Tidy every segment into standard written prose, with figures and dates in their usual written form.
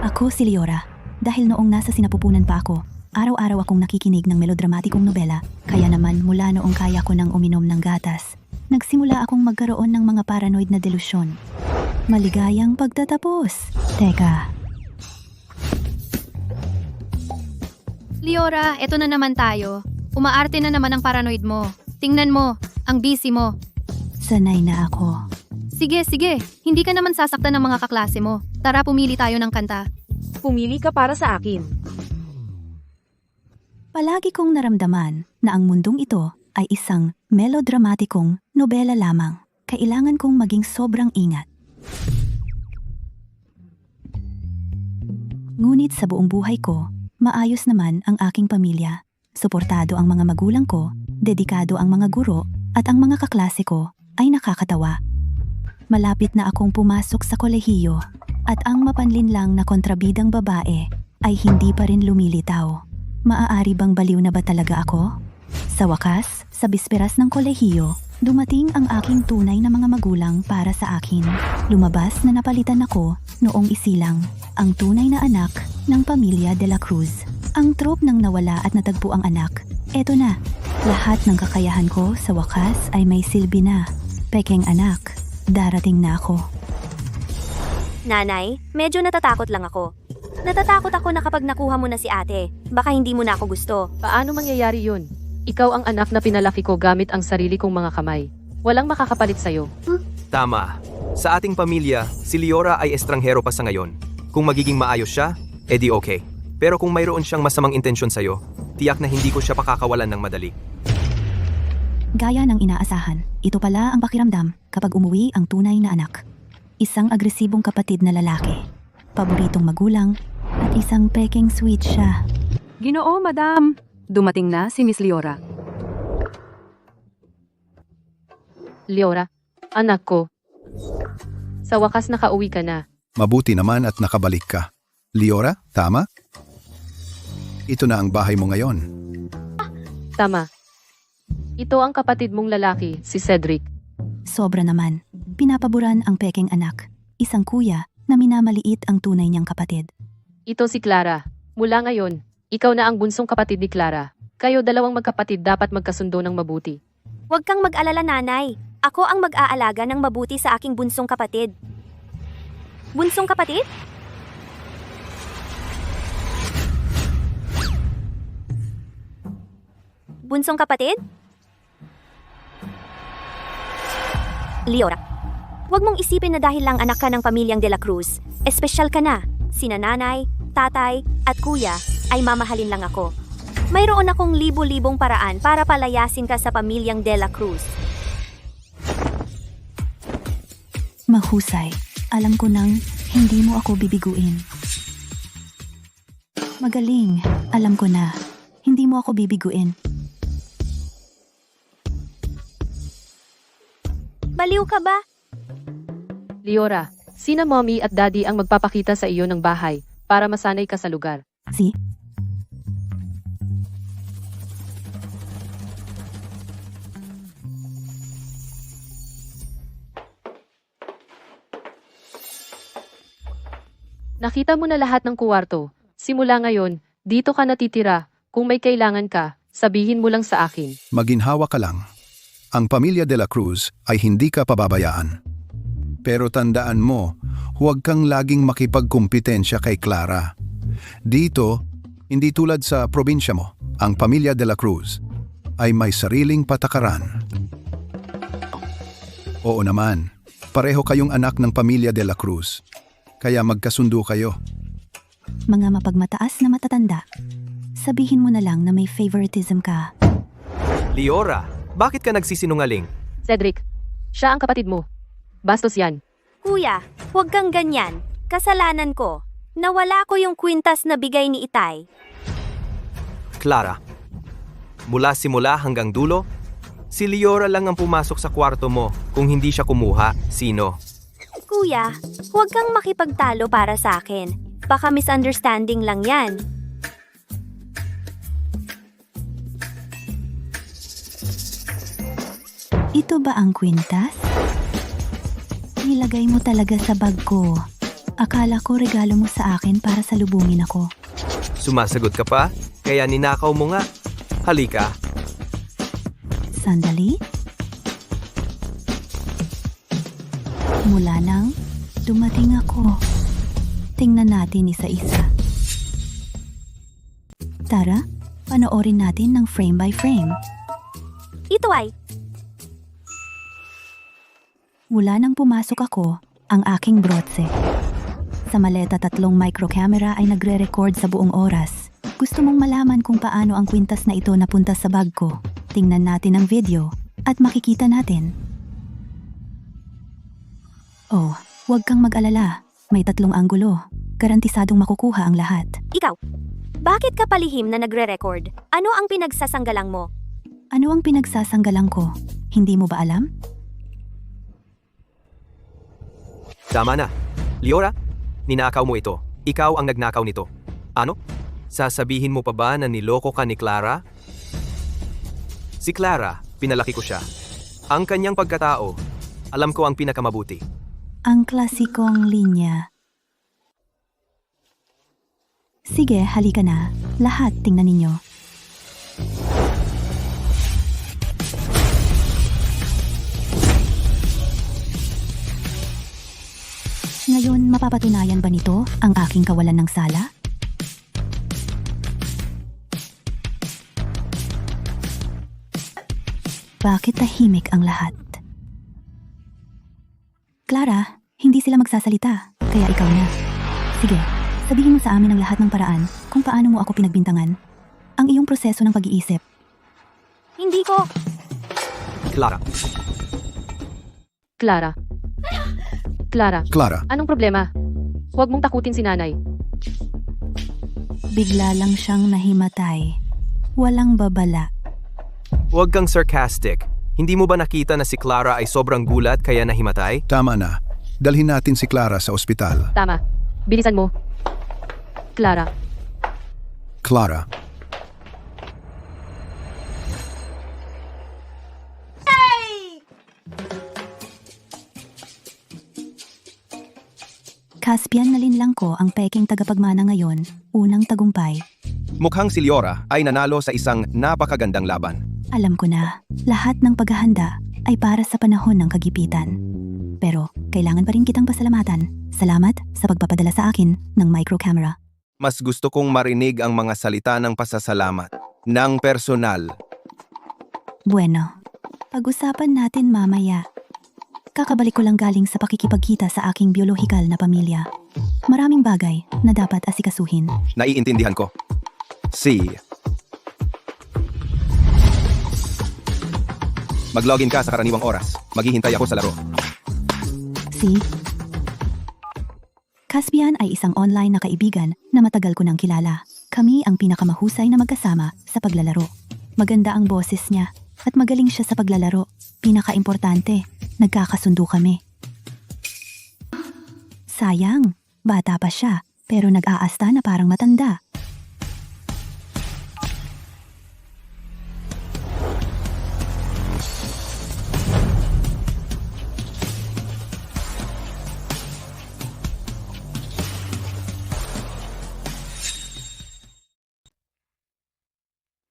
Ako si Leora. Dahil noong nasa sinapupunan pa ako, araw-araw akong nakikinig ng melodramatikong nobela, kaya naman mula noong kaya ko nang uminom ng gatas, nagsimula akong magkaroon ng mga paranoid na delusyon. Maligayang pagtatapos. Teka, Leora, eto na naman tayo. Umaarte na naman ang paranoid mo. Tingnan mo, ang busy mo. sanay na ako. Sige, sige. Hindi ka naman sasaktan ng mga kaklase mo. Tara, pumili tayo ng kanta. Pumili ka para sa akin. Palagi kong naramdaman na ang mundong ito ay isang melodramatikong nobela lamang. Kailangan kong maging sobrang ingat. Ngunit sa buong buhay ko, maayos naman ang aking pamilya. Suportado ang mga magulang ko, dedikado ang mga guro, at ang mga kaklase ko ay nakakatawa. Malapit na akong pumasok sa kolehiyo, at ang mapanlinlang na kontrabidang babae ay hindi pa rin lumilitaw. Maaari bang baliw na ba talaga ako? Sa wakas, sa bisperas ng kolehiyo, dumating ang aking tunay na mga magulang para sa akin. Lumabas na napalitan ako noong isilang, ang tunay na anak ng pamilya de la Cruz. Ang trope ng nawala at natagpo ang anak. Eto na, lahat ng kakayahan ko sa wakas ay may silbi na. Pekeng anak, darating na ako. Nanay, medyo natatakot lang ako. Natatakot ako na kapag nakuha mo na si ate, baka hindi mo na ako gusto. Paano mangyayari yun? Ikaw ang anak na pinalaki ko gamit ang sarili kong mga kamay. Walang makakapalit sa'yo. Tama. Sa ating pamilya, si Leora ay estranghero pa sa ngayon. Kung magiging maayos siya, edi okay. Pero kung mayroon siyang masamang intensyon sa'yo, tiyak na hindi ko siya pakakawalan ng madali. Gaya ng inaasahan, ito pala ang pakiramdam kapag umuwi ang tunay na anak. Isang agresibong kapatid na lalaki, paboritong magulang, at isang pekeng sweet siya. Ginoo, madam. Dumating na si Miss Leora. Leora, anak ko. Sa wakas nakauwi ka na. Mabuti naman at nakabalik ka. Leora, tama? Ito na ang bahay mo ngayon. Tama. Ito ang kapatid mong lalaki, si Cedric. Sobra naman, pinapaboran ang pekeng anak, isang kuya na minamaliit ang tunay niyang kapatid. Ito si Clara. Mula ngayon, ikaw na ang bunsong kapatid ni Clara. Kayo dalawang magkapatid dapat magkasundo ng mabuti. Huwag kang mag-alala, nanay. Ako ang mag-aalaga ng mabuti sa aking bunsong kapatid. Bunsong kapatid? Bunsong kapatid? Leora, huwag mong isipin na dahil lang anak ka ng pamilyang De La Cruz, espesyal ka na. Sina nanay, tatay, at kuya ay mamahalin lang ako. Mayroon akong libo-libong paraan para palayasin ka sa pamilyang De La Cruz. Mahusay, alam ko nang hindi mo ako bibiguin. Magaling, alam ko na, hindi mo ako bibiguin. Baliw ka ba? Leora, sina mommy at daddy ang magpapakita sa iyo ng bahay para masanay ka sa lugar. Si? Nakita mo na lahat ng kuwarto. Simula ngayon, dito ka natitira. Kung may kailangan ka, sabihin mo lang sa akin. Maginhawa ka lang. Ang pamilya de la Cruz ay hindi ka pababayaan. Pero tandaan mo, huwag kang laging makipagkumpetensya kay Clara. Dito, hindi tulad sa probinsya mo, ang pamilya de la Cruz ay may sariling patakaran. Oo naman, pareho kayong anak ng pamilya de la Cruz, kaya magkasundo kayo. Mga mapagmataas na matatanda, sabihin mo na lang na may favoritism ka. Leora, bakit ka nagsisinungaling? Cedric, siya ang kapatid mo. Bastos yan. Kuya, huwag kang ganyan. Kasalanan ko. Nawala ko yung kwintas na bigay ni Itay. Clara, mula simula hanggang dulo, si Leora lang ang pumasok sa kwarto mo. Kung hindi siya kumuha, sino? Kuya, huwag kang makipagtalo para sa akin. Baka misunderstanding lang yan. Ito ba ang kwintas? Nilagay mo talaga sa bag ko. Akala ko regalo mo sa akin para salubungin ako. Sumasagot ka pa? Kaya ninakaw mo nga. Halika. Sandali? Mula nang dumating ako. Tingnan natin isa-isa. Tara, panoorin natin ng frame by frame. Ito ay, Mula nang pumasok ako, ang aking brotse. Sa maleta 3 microcamera ay nagre-record sa buong oras. Gusto mong malaman kung paano ang kwintas na ito napunta sa bag ko? Tingnan natin ang video at makikita natin. Oh, huwag kang mag-alala. May 3 anggulo. Garantisadong makukuha ang lahat. ikaw. Bakit ka palihim na nagre-record? Ano ang pinagsasanggalang mo? Ano ang pinagsasanggalang ko? Hindi mo ba alam? Tama na. Liora, ninakaw mo ito. Ikaw ang nagnakaw nito. Ano? Sasabihin mo pa ba na niloko ka ni Clara? Si Clara, pinalaki ko siya. Ang kanyang pagkatao, alam ko ang pinakamabuti. Ang klasikong linya. Sige, halika na. Lahat tingnan ninyo. Ngayon, mapapatunayan ba nito ang aking kawalan ng sala? Bakit tahimik ang lahat? Clara, hindi sila magsasalita, kaya ikaw na. Sige, sabihin mo sa amin ang lahat ng paraan kung paano mo ako pinagbintangan. Ang iyong proseso ng pag-iisip. Hindi ko. Clara, Clara. Clara, Clara, anong problema? Huwag mong takutin si nanay. Bigla lang siyang nahimatay. Walang babala. huwag kang sarcastic. Hindi mo ba nakita na si Clara ay sobrang gulat kaya nahimatay? tama na. Dalhin natin si Clara sa ospital. Tama. Bilisan mo. Clara, Clara, Caspian, nalinlang ko ang peking tagapagmana ngayon, unang tagumpay. Mukhang si Liora ay nanalo sa isang napakagandang laban. Alam ko na, lahat ng paghahanda ay para sa panahon ng kagipitan. Pero, kailangan pa rin kitang pasalamatan. Salamat sa pagpapadala sa akin ng microcamera. Mas gusto kong marinig ang mga salita ng pasasalamat. Ng personal. Bueno, pag-usapan natin mamaya. Kakabalik ko lang galing sa pakikipagkita sa aking biolohikal na pamilya. Maraming bagay na dapat asikasuhin. Naiintindihan ko. Si... Mag-login ka sa karaniwang oras. Maghihintay ako sa laro. Si Caspian ay isang online na kaibigan na matagal ko nang kilala. Kami ang pinakamahusay na magkasama sa paglalaro. Maganda ang boses niya at magaling siya sa paglalaro. Pinaka-importante, nagkakasundo kami. Sayang, bata pa siya pero nag-aasta na parang matanda.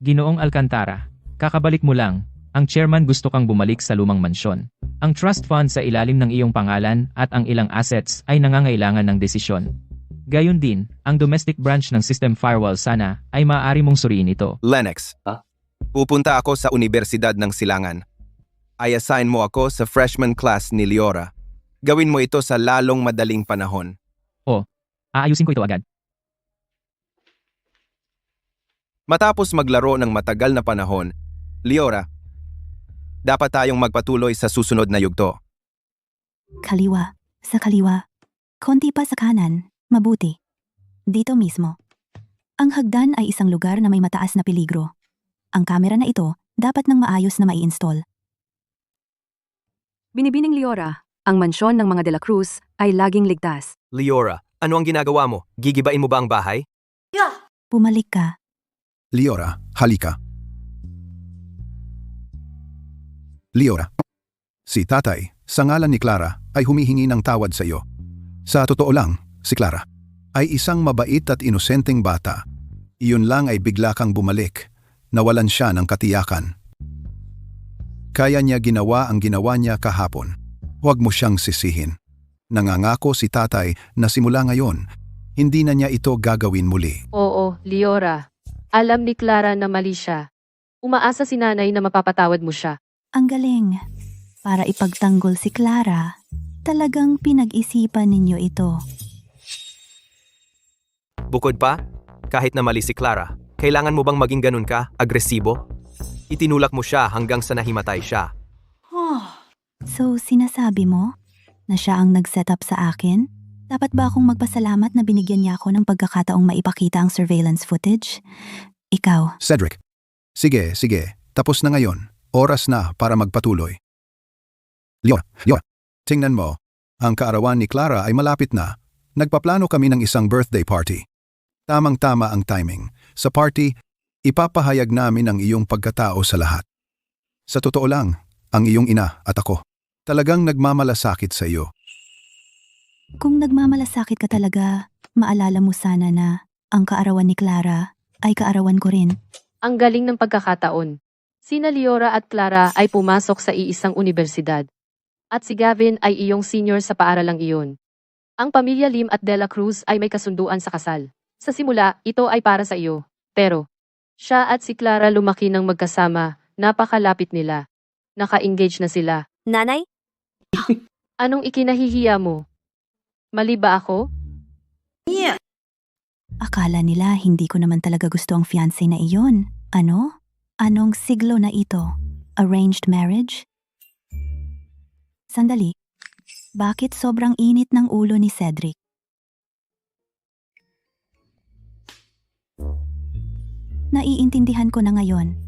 Ginoong Alcantara, kakabalik mo lang, ang chairman gusto kang bumalik sa lumang mansyon. Ang trust fund sa ilalim ng iyong pangalan at ang ilang assets ay nangangailangan ng desisyon. Gayon din, ang domestic branch ng System Firewall sana ay maaari mong suriin ito. Lennox. Pupunta ako sa Universidad ng Silangan. I-assign mo ako sa freshman class ni Liora. Gawin mo ito sa lalong madaling panahon. Aayusin ko ito agad. Matapos maglaro ng matagal na panahon, Liora, dapat tayong magpatuloy sa susunod na yugto. Kaliwa, sa kaliwa. Konti pa sa kanan, mabuti. Dito mismo. Ang hagdan ay isang lugar na may mataas na peligro. Ang kamera na ito dapat nang maayos na mai-install. Binibining Liora, ang mansyon ng mga De La Cruz ay laging ligtas. Liora, ano ang ginagawa mo? Gigibain mo ba ang bahay? Bumalik ka. Liora, halika. Liora. Si tatay, sa ngalan ni Clara, ay humihingi ng tawad sa iyo. Sa totoo lang, si Clara, ay isang mabait at inosenteng bata. Iyon lang ay bigla kang bumalik. Nawalan siya ng katiyakan. Kaya niya ginawa ang ginawa niya kahapon. Huwag mo siyang sisihin. Nangangako si tatay na simula ngayon, hindi na niya ito gagawin muli. Oo, Liora. Alam ni Clara na mali siya. Umaasa si nanay na mapapatawad mo siya. Ang galing. Para ipagtanggol si Clara, talagang pinag-isipan ninyo ito. Bukod pa, kahit na mali si Clara, kailangan mo bang maging ganun ka, agresibo? Itinulak mo siya hanggang sa nahimatay siya. So, sinasabi mo na siya ang nag-set up sa akin? Dapat ba akong magpasalamat na binigyan niya ako ng pagkakataong maipakita ang surveillance footage? Ikaw, Cedric, sige, tapos na ngayon. Oras na para magpatuloy. Liora, tingnan mo. Ang kaarawan ni Clara ay malapit na. Nagpaplano kami ng isang birthday party. Tamang-tama ang timing. Sa party, ipapahayag namin ang iyong pagkatao sa lahat. Sa totoo lang, ang iyong ina at ako, talagang nagmamalasakit sa iyo. kung nagmamalasakit ka talaga, maalala mo sana na ang kaarawan ni Clara ay kaarawan ko rin. Ang galing ng pagkakataon. Sina Liora at Clara ay pumasok sa iisang universidad. At si Gavin ay iyong senior sa paaralang iyon. Ang pamilya Lim at Dela Cruz ay may kasunduan sa kasal. Sa simula, ito ay para sa iyo. Pero, siya at si Clara lumaki ng magkasama, napakalapit nila. Naka-engage na sila. Nanay? Anong ikinahihiya mo? Mali ba ako? Akala nila hindi ko naman talaga gusto ang fiancé na iyon. Ano? Anong siglo na ito? Arranged marriage? Sandali. Bakit sobrang init ng ulo ni Cedric? Naiintindihan ko na ngayon.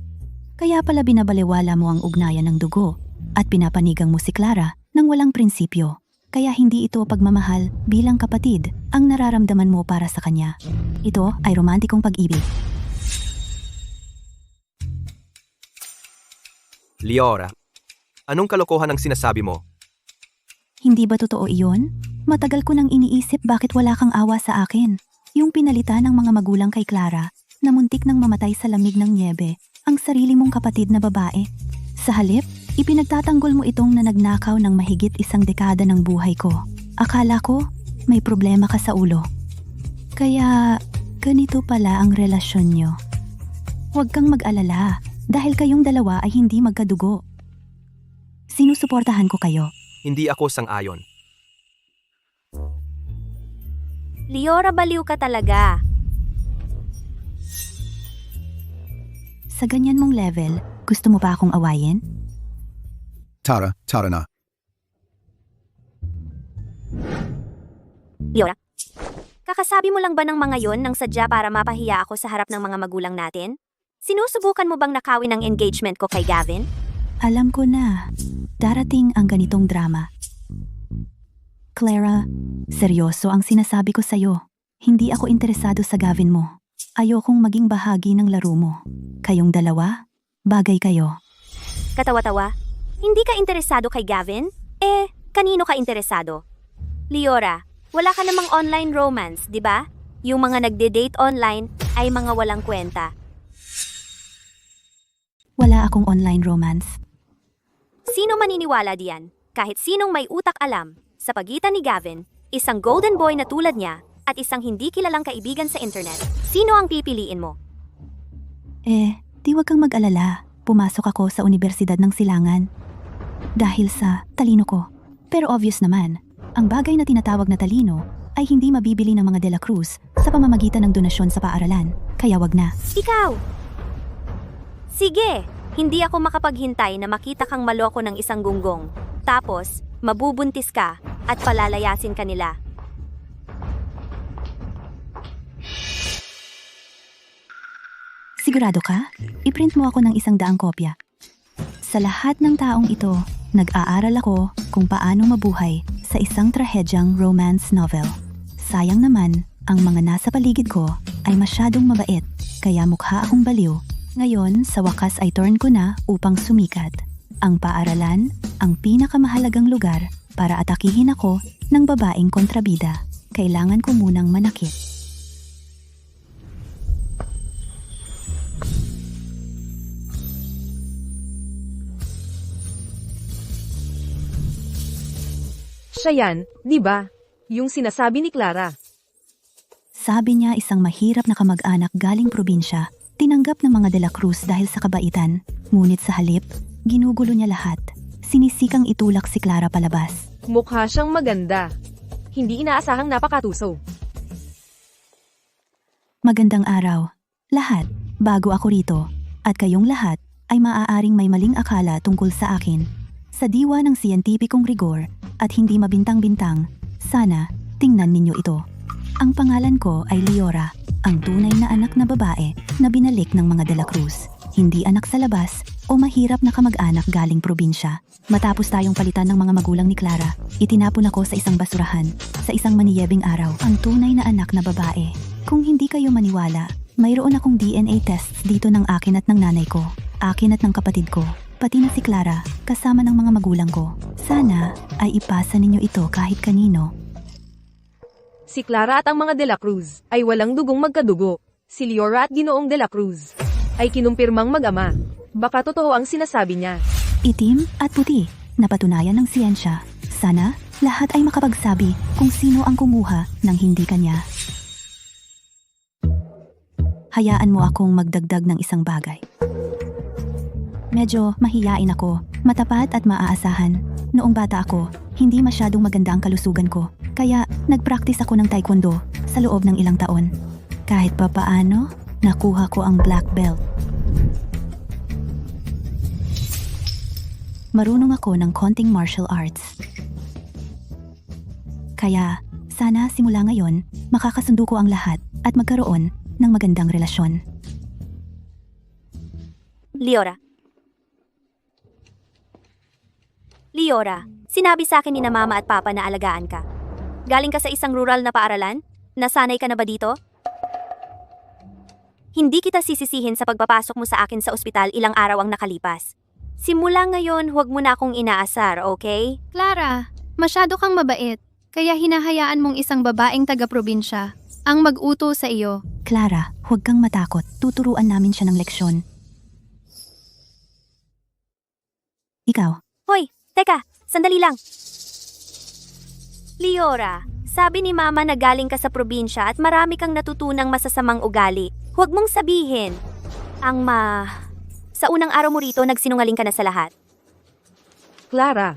Kaya pala binabaliwala mo ang ugnayan ng dugo at pinapanigang mo si Clara nang walang prinsipyo. Kaya hindi ito pagmamahal bilang kapatid ang nararamdaman mo para sa kanya. Ito ay romantikong pag-ibig. Liora, anong kalokohan ang sinasabi mo? Hindi ba totoo iyon? Matagal ko nang iniisip bakit wala kang awa sa akin. Yung pinalitan ng mga magulang kay Clara na muntik nang mamatay sa lamig ng niebe ang sarili mong kapatid na babae. Sa halip, ipinagtatanggol mo itong nanagnakaw ng mahigit 1 dekada ng buhay ko. Akala ko, may problema ka sa ulo. Kaya, ganito pala ang relasyon nyo. Huwag kang mag-alala dahil kayong dalawa ay hindi magkadugo. Sinusuportahan ko kayo. Hindi ako sang-ayon. Liora, baliw ka talaga. Sa ganyan mong level, gusto mo pa akong awayin? Tara na. Liora, kakasabi mo lang ba ng mga yon nang sadya para mapahiya ako sa harap ng mga magulang natin? Sinusubukan mo bang nakawin ang engagement ko kay Gavin? Alam ko na, darating ang ganitong drama. Clara, seryoso ang sinasabi ko sa'yo. Hindi ako interesado sa Gavin mo. Ayokong maging bahagi ng laro mo. Kayong dalawa, bagay kayo. Katawa-tawa, hindi ka interesado kay Gavin? Kanino ka interesado? Liora, wala ka namang online romance, di ba? Yung mga nagde-date online ay mga walang kwenta. Wala akong online romance. Sino maniniwala diyan? Kahit sinong may utak alam, sa pagitan ni Gavin, isang golden boy na tulad niya, at isang hindi kilalang kaibigan sa internet, sino ang pipiliin mo? Di wag kang mag-alala. Pumasok ako sa Universidad ng Silangan. Dahil sa talino ko. Pero obvious naman, ang bagay na tinatawag na talino ay hindi mabibili ng mga De La Cruz sa pamamagitan ng donasyon sa paaralan. Kaya wag na. Ikaw! Sige, hindi ako makapaghintay na makita kang maloko ng isang gunggong. Tapos, mabubuntis ka at palalayasin ka nila. Sigurado ka? I-print mo ako ng 100 kopya. Sa lahat ng taong ito, nag-aaral ako kung paano mabuhay sa isang trahedyang romance novel. Sayang naman, ang mga nasa paligid ko ay masyadong mabait, kaya mukha akong baliw. Ngayon, sa wakas ay turn ko na upang sumikat. Ang paaralan, ang pinakamahalagang lugar para atakihin ako ng babaeng kontrabida. kailangan ko munang manakit. Siya yan, di ba? Yung sinasabi ni Clara. Sabi niya isang mahirap na kamag-anak galing probinsya, tinanggap ng mga De La Cruz dahil sa kabaitan, ngunit sa halip, ginugulo niya lahat. Sinisikang itulak si Clara palabas. Mukha siyang maganda. Hindi inaasahang napakatuso. Magandang araw. Lahat, bago ako rito, at kayong lahat, ay maaaring may maling akala tungkol sa akin. Sa diwa ng siyentipikong rigor, at hindi mabintang-bintang, sana, tingnan ninyo ito. Ang pangalan ko ay Liora, ang tunay na anak na babae na binalik ng mga De La Cruz. Hindi anak sa labas o mahirap na kamag-anak galing probinsya. Matapos tayong palitan ng mga magulang ni Clara, itinapon ako sa isang basurahan, sa isang maniyebing araw, ang tunay na anak na babae. Kung hindi kayo maniwala, mayroon akong DNA tests dito ng akin at ng nanay ko, akin at ng kapatid ko, pati na si Clara, kasama ng mga magulang ko. Sana ay ipasa ninyo ito kahit kanino. Si Clara at ang mga De La Cruz ay walang dugong magkadugo. Si Liora at Ginoong De La Cruz ay kinumpirmang mag-ama. Baka totoo ang sinasabi niya. Itim at puti, napatunayan ng siyensya. Sana lahat ay makapagsabi kung sino ang kumuha ng hindi kanya. Hayaan mo akong magdagdag ng isang bagay. Medyo mahiyain ako, matapat at maaasahan. Noong bata ako, hindi masyadong maganda ang kalusugan ko, kaya nagpractice ako ng taekwondo sa loob ng ilang taon. Kahit pa paano, nakuha ko ang black belt. Marunong ako ng konting martial arts. Kaya, sana simula ngayon, makakasundo ko ang lahat at magkaroon ng magandang relasyon. Liora. Liora, sinabi sa akin ni na mama at papa na alagaan ka. Galing ka sa isang rural na paaralan? Nasanay ka na ba dito? Hindi kita sisisihin sa pagpapasok mo sa akin sa ospital ilang araw ang nakalipas. Simula ngayon, huwag mo na akong inaasar, okay? Clara, masyado kang mabait, kaya hinahayaan mong isang babaeng taga-probinsya ang mag-uto sa iyo. Clara, huwag kang matakot. Tuturuan namin siya ng leksyon. Ikaw, Hoy, teka, sandali lang. Liora, sabi ni mama na galing ka sa probinsya at marami kang natutunang masasamang ugali. Huwag mong sabihin. Sa unang araw mo rito, nagsinungaling ka na sa lahat. Clara,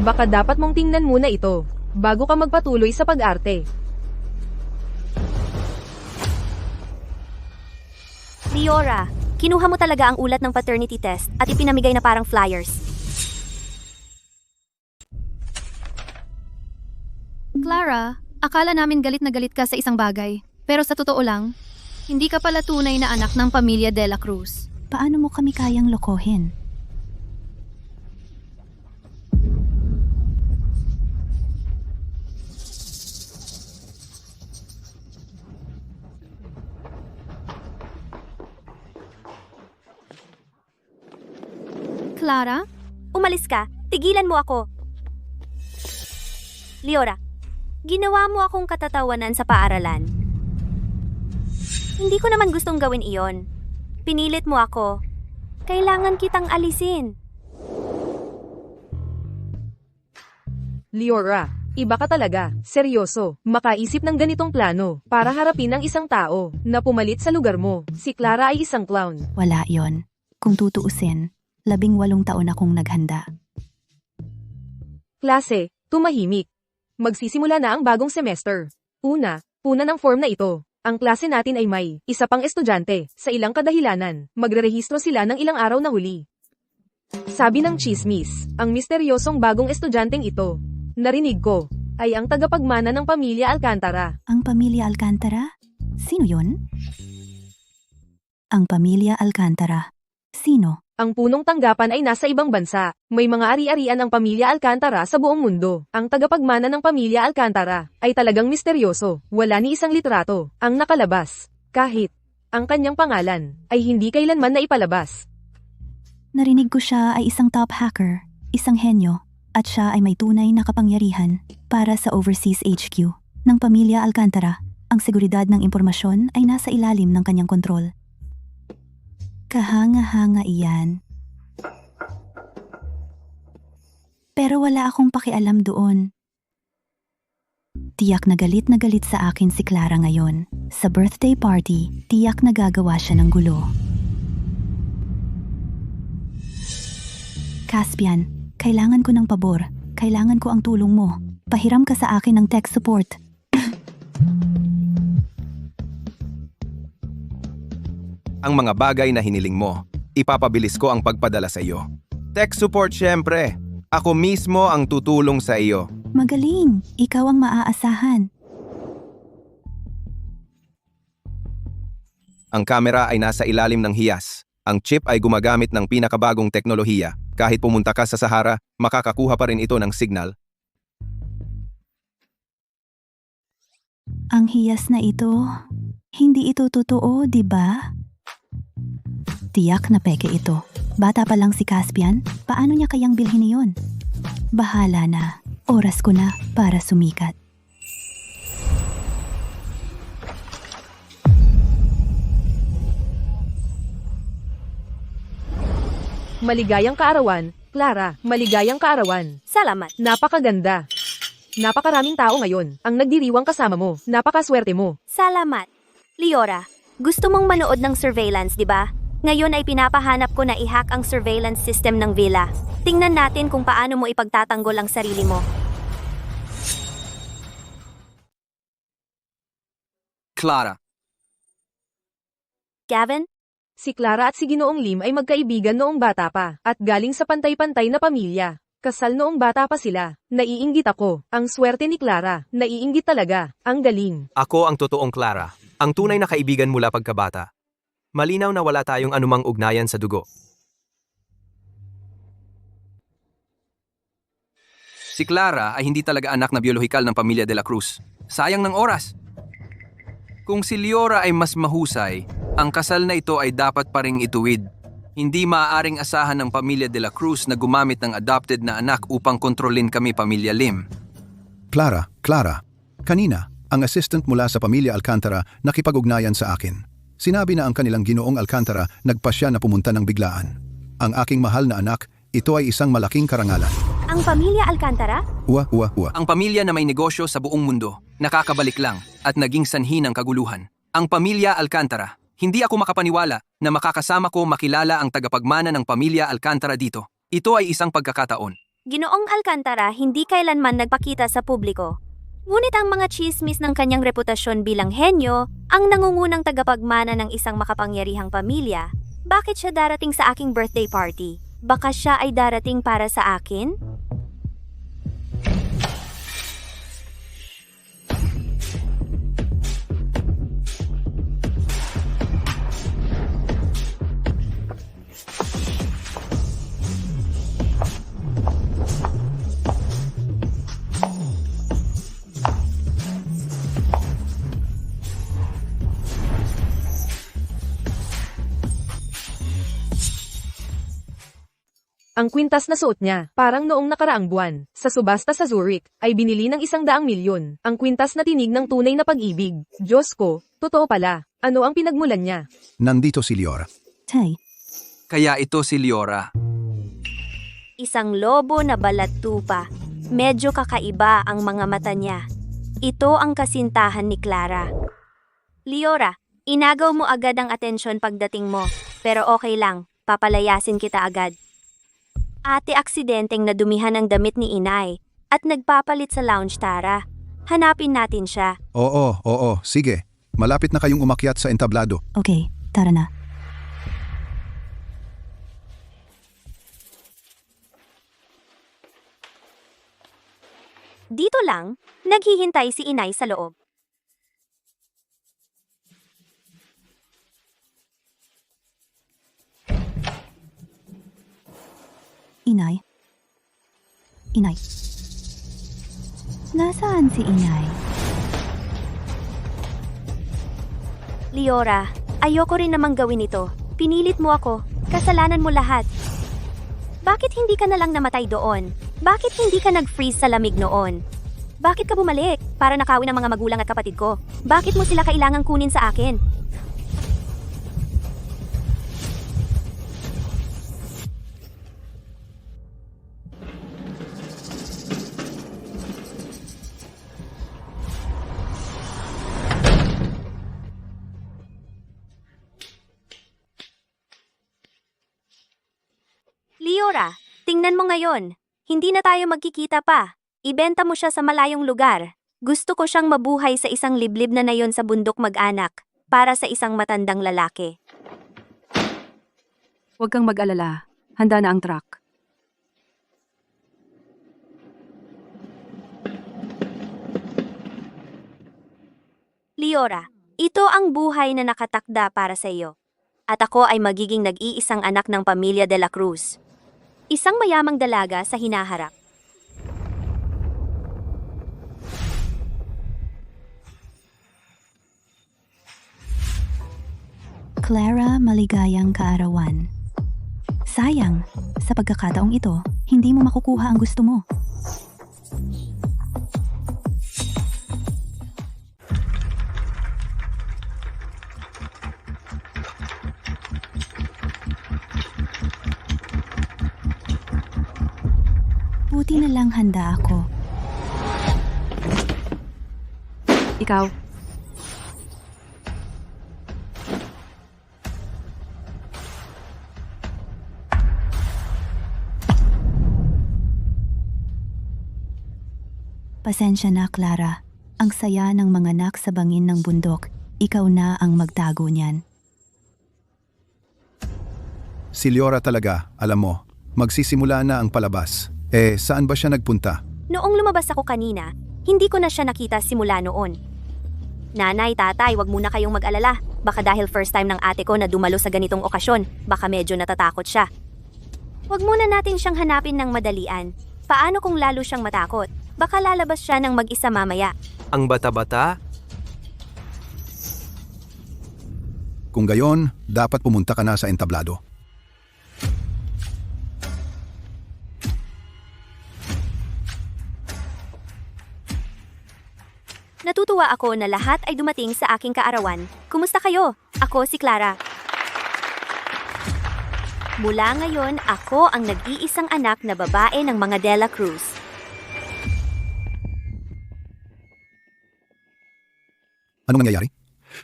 baka dapat mong tingnan muna ito bago ka magpatuloy sa pag-arte. Liora, kinuha mo talaga ang ulat ng paternity test at ipinamigay na parang flyers. Clara, akala namin galit na galit ka sa isang bagay. Pero sa totoo lang, hindi ka pala tunay na anak ng pamilya De La Cruz. paano mo kami kayang lokohin? Clara? Umalis ka. Tigilan mo ako. Liora, ginawa mo akong katatawanan sa paaralan. Hindi ko naman gustong gawin iyon. Pinilit mo ako. Kailangan kitang alisin. Liora, iba ka talaga. Seryoso. Makaisip ng ganitong plano para harapin ang isang tao na pumalit sa lugar mo. Si Clara ay isang clown. Wala yon. Kung tutuusin, 18 taon akong naghanda. Klase, tumahimik. Magsisimula na ang bagong semester. Una, puna ng form na ito. Ang klase natin ay may isa pang estudyante. Sa ilang kadahilanan, magrerehistro sila ng ilang araw na huli. Sabi ng chismis, ang misteryosong bagong estudyanteng ito, narinig ko, ay ang tagapagmana ng pamilya Alcantara. Ang pamilya Alcantara? Sino yon? Ang pamilya Alcantara. Sino? Ang punong tanggapan ay nasa ibang bansa. May mga ari-arian ang pamilya Alcantara sa buong mundo. Ang tagapagmana ng pamilya Alcantara ay talagang misteryoso. Wala ni isang litrato ang nakalabas. Kahit ang kanyang pangalan ay hindi kailanman naipalabas. Narinig ko siya ay isang top hacker, isang henyo, at siya ay may tunay na kapangyarihan para sa overseas HQ. ng pamilya Alcantara. Ang seguridad ng impormasyon ay nasa ilalim ng kanyang kontrol. Kahanga-hanga iyan. Pero wala akong pakialam doon. Tiyak na galit sa akin si Clara ngayon. Sa birthday party, tiyak na gagawa siya ng gulo. Caspian, kailangan ko ng pabor. Kailangan ko ang tulong mo. Pahiram ka sa akin ng tech support. Ang mga bagay na hiniling mo, ipapabilis ko ang pagpadala sa iyo. Tech support syempre. Ako mismo ang tutulong sa iyo. Magaling! Ikaw ang maaasahan. Ang kamera ay nasa ilalim ng hiyas. Ang chip ay gumagamit ng pinakabagong teknolohiya. Kahit pumunta ka sa Sahara, makakakuha pa rin ito ng signal. Ang hiyas na ito, hindi ito totoo, di ba? Tiyak na peke ito. Bata pa lang si Caspian, paano niya kayang bilhin iyon? Bahala na. Oras ko na para sumikat. Maligayang kaarawan, Clara. Maligayang kaarawan. Salamat. Napakaganda. Napakaraming tao ngayon ang nagdiriwang kasama mo. Napakaswerte mo. Salamat. Liora, gusto mong manood ng surveillance, di ba? Ngayon ay pinapahanap ko na i-hack ang surveillance system ng villa. Tingnan natin kung paano mo ipagtatanggol ang sarili mo. Clara, Gavin? Si Clara at si Ginoong Lim ay magkaibigan noong bata pa at galing sa pantay-pantay na pamilya. Kasal noong bata pa sila. Naiinggit ako. Ang swerte ni Clara. Naiinggit talaga. Ang galing. ako ang totoong Clara. Ang tunay na kaibigan mula pagkabata. Malinaw na wala tayong anumang ugnayan sa dugo. Si Clara ay hindi talaga anak na biolohikal ng pamilya de la Cruz. Sayang ng oras. Kung si Liora ay mas mahusay, ang kasal na ito ay dapat pa ring ituwid. Hindi maaaring asahan ng pamilya de la Cruz na gumamit ng adopted na anak upang kontrolin kami pamilya Lim. Clara, kanina, ang assistant mula sa pamilya Alcantara nakipag-ugnayan sa akin. Sinabi na ang kanilang Ginoong Alcantara nagpasya na pumunta ng biglaan. Ang aking mahal na anak, ito ay isang malaking karangalan. Ang pamilya Alcantara? Uwa. Ang pamilya na may negosyo sa buong mundo, nakakabalik lang at naging sanhi ng kaguluhan. Ang pamilya Alcantara. Hindi ako makapaniwala na makakasama ko makilala ang tagapagmana ng pamilya Alcantara dito. Ito ay isang pagkakataon. Ginoong Alcantara hindi kailanman nagpakita sa publiko. Ngunit ang mga chismis ng kanyang reputasyon bilang henyo, ang nangungunang tagapagmana ng isang makapangyarihang pamilya, bakit siya darating sa aking birthday party? Baka siya ay darating para sa akin? Ang kwintas na suot niya, parang noong nakaraang buwan, sa subasta sa Zurich, ay binili ng 100 milyon. Ang kwintas na tinig ng tunay na pag-ibig. Diyos ko, totoo pala. Ano ang pinagmulan niya? Nandito si Liora. Tay, Kaya ito si Liora. Isang lobo na balat tupa. Medyo kakaiba ang mga mata niya. Ito ang kasintahan ni Clara. Liora, inagaw mo agad ang atensyon pagdating mo. Pero okay lang, papalayasin kita agad. Ate aksidenteng nadumihan ang damit ni inay at nagpapalit sa lounge, Tara. Hanapin natin siya. Oo, sige. Malapit na kayong umakyat sa entablado. okay, tara na. Dito lang, naghihintay si inay sa loob. Inay. Nasaan si Inay? Liora, ayoko rin namang gawin ito. Pinilit mo ako. Kasalanan mo lahat. Bakit hindi ka na lang namatay doon? Bakit hindi ka nag-freeze sa lamig noon? Bakit ka bumalik? para nakawin ang mga magulang at kapatid ko. Bakit mo sila kailangang kunin sa akin? Liora, tingnan mo ngayon. Hindi na tayo magkikita pa. Ibenta mo siya sa malayong lugar. Gusto ko siyang mabuhay sa isang liblib na nayon sa bundok mag-anak para sa isang matandang lalaki. Huwag kang mag-alala. Handa na ang truck. Liora, ito ang buhay na nakatakda para sa iyo. At ako ay magiging nag-iisang anak ng pamilya de la Cruz. Isang mayamang dalaga sa hinaharap. Clara, maligayang kaarawan. Sayang, sa pagkakataong ito, hindi mo makukuha ang gusto mo. Buti na lang handa ako. Ikaw, Pasensya na, Clara. Ang saya ng mga anak sa bangin ng bundok. Ikaw na ang magtago niyan. Si Liora talaga, alam mo, magsisimula na ang palabas. Saan ba siya nagpunta? Noong lumabas ako kanina, hindi ko na siya nakita simula noon. Nanay, tatay, wag muna kayong mag-alala. Baka dahil first time ng ate ko na dumalo sa ganitong okasyon, baka medyo natatakot siya. Wag muna natin siyang hanapin ng madalian. Paano kung lalo siyang matakot? Baka lalabas siya ng mag-isa mamaya. Ang bata-bata? Kung gayon, dapat pumunta ka na sa entablado. Natutuwa ako na lahat ay dumating sa aking kaarawan. Kumusta kayo? Ako si Clara. Mula ngayon, ako ang nag-iisang anak na babae ng mga De La Cruz. Anong nangyayari?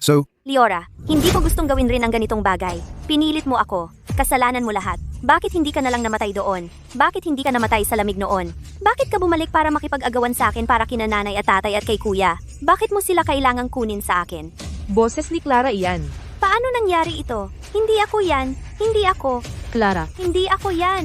So, Liora, hindi ko gustong gawin rin ang ganitong bagay. Pinilit mo ako. Kasalanan mo lahat. Bakit hindi ka na lang namatay doon? Bakit hindi ka namatay sa lamig noon? Bakit ka bumalik para makipag-agawan sa akin para kina nanay at tatay at kay kuya? Bakit mo sila kailangang kunin sa akin? Boses ni Clara iyan. Paano nangyari ito? Hindi ako yan. Hindi ako. Clara, Hindi ako yan.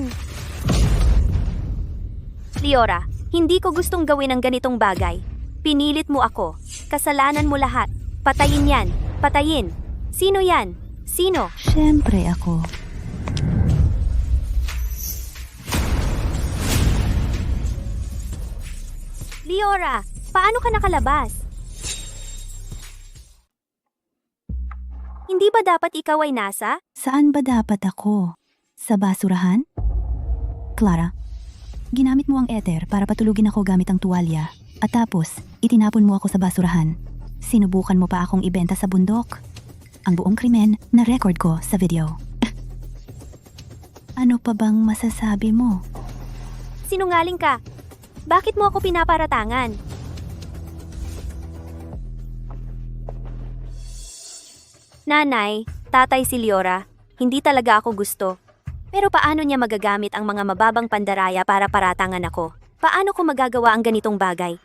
Liora, hindi ko gustong gawin ang ganitong bagay. Pinilit mo ako. Kasalanan mo lahat. Patayin yan. Patayin. Sino yan? Sino? Siyempre ako. Liora, paano ka nakalabas? Hindi ba dapat ikaw ay nasa? Saan ba dapat ako? Sa basurahan? Clara, ginamit mo ang ether para patulugin ako gamit ang tuwalya. At tapos, itinapon mo ako sa basurahan. Sinubukan mo pa akong ibenta sa bundok. Ang buong krimen na record ko sa video. Ano pa bang masasabi mo? Sinungaling ka. Bakit mo ako pinaparatangan? Nanay, tatay si Liora, hindi talaga ako gusto. Pero paano niya magagamit ang mga mababang pandaraya para paratangan ako? Paano ko magagawa ang ganitong bagay?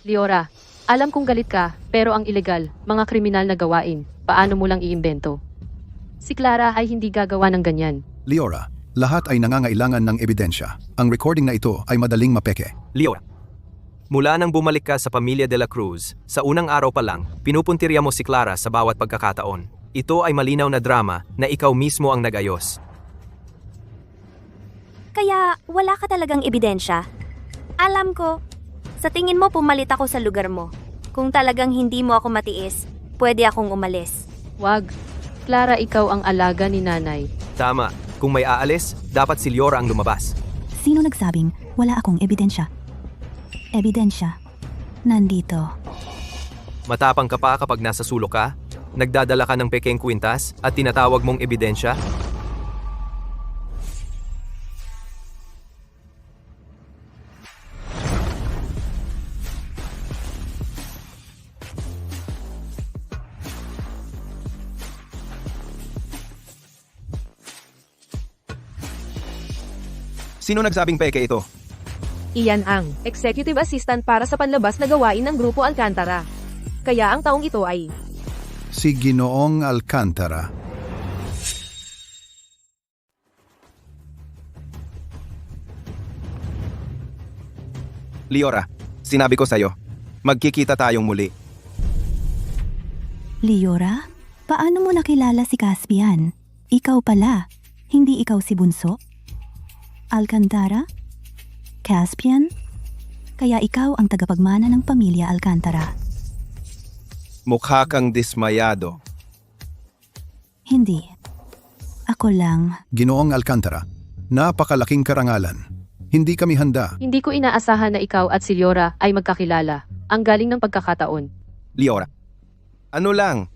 Liora, alam kong galit ka, pero ang ilegal, mga kriminal na gawain, paano mo lang iimbento? Si Clara ay hindi gagawa ng ganyan. Liora, lahat ay nangangailangan ng ebidensya. Ang recording na ito ay madaling mapeke. Liora, mula nang bumalik ka sa pamilya de la Cruz, sa unang araw pa lang, pinupuntirya mo si Clara sa bawat pagkakataon. Ito ay malinaw na drama na ikaw mismo ang nag-ayos. Kaya wala ka talagang ebidensya? Alam ko. Sa tingin mo pumalit ako sa lugar mo. Kung talagang hindi mo ako matiis, pwede akong umalis. Wag. Clara, ikaw ang alaga ni nanay. Tama, kung may aalis, dapat si Liora ang lumabas. Sino nagsabing wala akong ebidensya? Ebidensya. Nandito. Matapang ka pa kapag nasa sulok ka? Nagdadala ka ng pekeng kwintas at tinatawag mong ebidensya? Sino nagsabing peke ito? Iyan ang executive assistant para sa panlabas na gawain ng Grupo Alcantara. Kaya ang taong ito ay Si Ginoong Alcantara. Liora, sinabi ko sa'yo, magkikita tayong muli. Liora, paano mo nakilala si Caspian? Ikaw pala, hindi ikaw si Bunso? Alcantara? Caspian? Kaya ikaw ang tagapagmana ng pamilya Alcantara. Mukha kang dismayado. Hindi. Ako lang. Ginoong Alcantara, napakalaking karangalan. Hindi kami handa. Hindi ko inaasahan na ikaw at si Liora ay magkakilala. Ang galing ng pagkakataon. Liora, ano lang?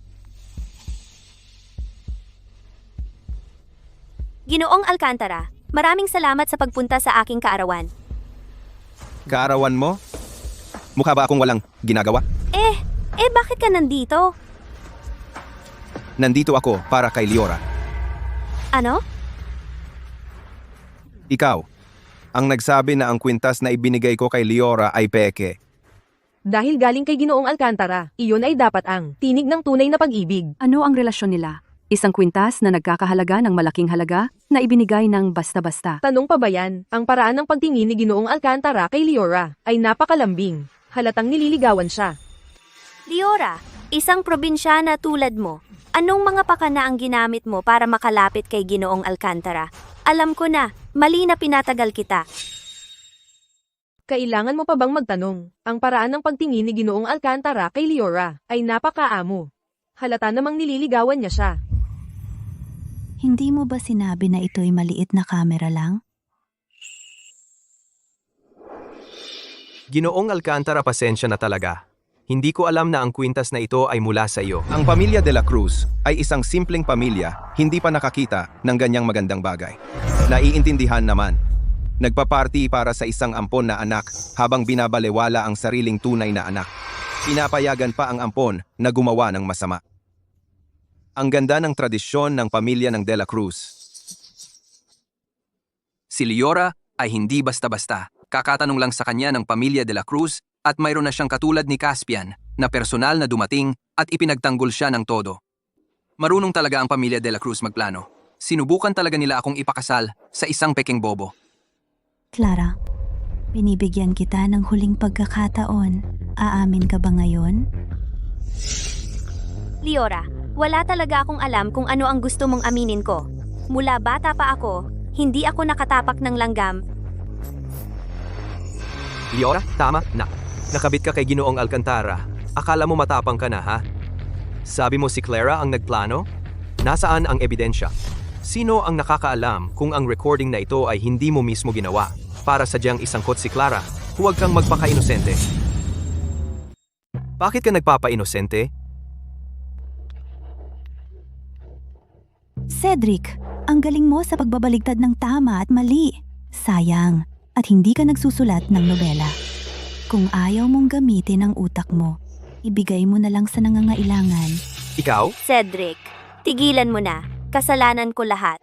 Ginoong Alcantara, maraming salamat sa pagpunta sa aking kaarawan. Kaarawan mo? Mukha ba akong walang ginagawa? Bakit ka nandito? Nandito ako para kay Liora. Ano? Ikaw, ang nagsabi na ang kwintas na ibinigay ko kay Liora ay peke. dahil galing kay Ginoong Alcantara. Iyon ay dapat ang tinig ng tunay na pag-ibig. Ano ang relasyon nila? Isang kwintas na nagkakahalaga ng malaking halaga na ibinigay ng basta-basta. Tanong pa ba yan? Ang paraan ng pagtingin ni Ginoong Alcantara kay Liora ay napakalambing. Halatang nililigawan siya. Liora, isang probinsyana tulad mo. Anong mga pakana ang ginamit mo para makalapit kay Ginoong Alcantara? Alam ko na, mali na pinatagal kita. Kailangan mo pa bang magtanong? Ang paraan ng pagtingin ni Ginoong Alcantara kay Liora ay napakaamo. Halata namang nililigawan niya siya. Hindi mo ba sinabi na ito'y maliit na kamera lang? Ginoong Alcantara, pasensya na talaga. Hindi ko alam na ang kwintas na ito ay mula sa iyo. Ang pamilya de la Cruz ay isang simpleng pamilya, hindi pa nakakita ng ganyang magandang bagay. Naiintindihan naman. Nagpaparty para sa isang ampon na anak habang binabalewala ang sariling tunay na anak. Pinapayagan pa ang ampon na gumawa ng masama. Ang ganda ng tradisyon ng pamilya ng De La Cruz. Si Liora ay hindi basta-basta. Kakatanong lang sa kanya ng pamilya de la Cruz at mayroon na siyang katulad ni Caspian na personal na dumating at ipinagtanggol siya ng todo. Marunong talaga ang pamilya de la Cruz magplano. Sinubukan talaga nila akong ipakasal sa isang pekeng bobo. Clara, binibigyan kita ng huling pagkakataon. Aamin ka ba ngayon? Liora, wala talaga akong alam kung ano ang gusto mong aminin ko. Mula bata pa ako, hindi ako nakatapak ng langgam. Liora, tama na. Nakabit ka kay Ginoong Alcantara. Akala mo matapang ka na, ha? Sabi mo si Clara ang nagplano? Nasaan ang ebidensya? Sino ang nakakaalam kung ang recording na ito ay hindi mo mismo ginawa? Para sadyang isangkot si Clara, huwag kang magpaka-inosente. Bakit ka nagpapa-inosente? Cedric, ang galing mo sa pagbabaligtad ng tama at mali. Sayang, at hindi ka nagsusulat ng nobela. Kung ayaw mong gamitin ang utak mo, ibigay mo na lang sa nangangailangan. Ikaw? Cedric, tigilan mo na. Kasalanan ko lahat.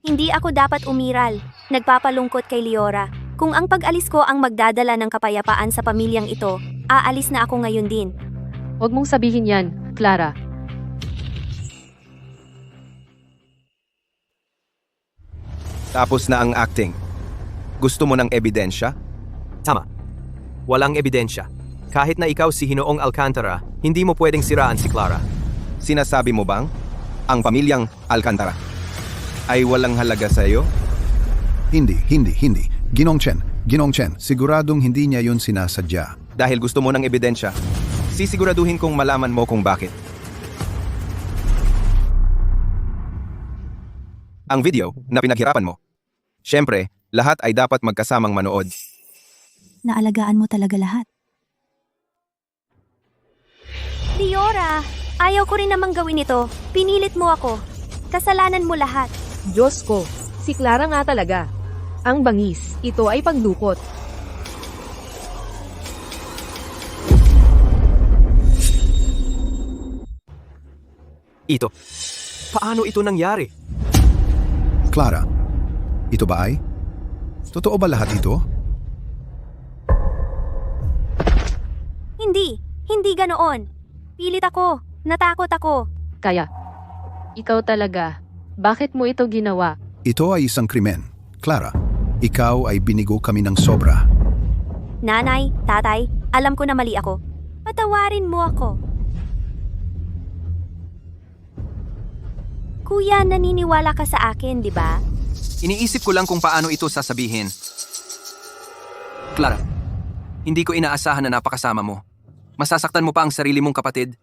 Hindi ako dapat umiral. Nagpapalungkot kay Liora. Kung ang pag-alis ko ang magdadala ng kapayapaan sa pamilyang ito, aalis na ako ngayon din. Huwag mong sabihin yan, Clara. Tapos na ang acting. Gusto mo ng ebidensya? Tama. Walang ebidensya. Kahit na ikaw si Ginoong Alcantara, hindi mo pwedeng siraan si Clara. Sinasabi mo bang ang pamilyang Alcantara ay walang halaga sa iyo? Hindi. Ginong Chen, siguradong hindi niya yun sinasadya. Dahil gusto mo ng ebidensya, sisiguraduhin kong malaman mo kung bakit. Ang video na pinaghirapan mo. Siyempre, lahat ay dapat magkasamang manood. Naalagaan mo talaga lahat. Liora, ayaw ko rin namang gawin ito. Pinilit mo ako. Kasalanan mo lahat. Diyos ko, si Clara nga talaga. Ang bangis, ito ay pagdukot. Ito. Paano ito nangyari? Clara, ito ba ay? Totoo ba lahat ito? Hindi ganoon. Pilit ako. Natakot ako. Kaya, ikaw talaga. Bakit mo ito ginawa? Ito ay isang krimen. Clara, ikaw ay binigo kami ng sobra. Nanay, tatay, alam ko na mali ako. Patawarin mo ako. Kuya, naniniwala ka sa akin, di ba? Iniisip ko lang kung paano ito sasabihin. Clara, hindi ko inaasahan na napakasama mo. Masasaktan mo pa ang sarili mong kapatid.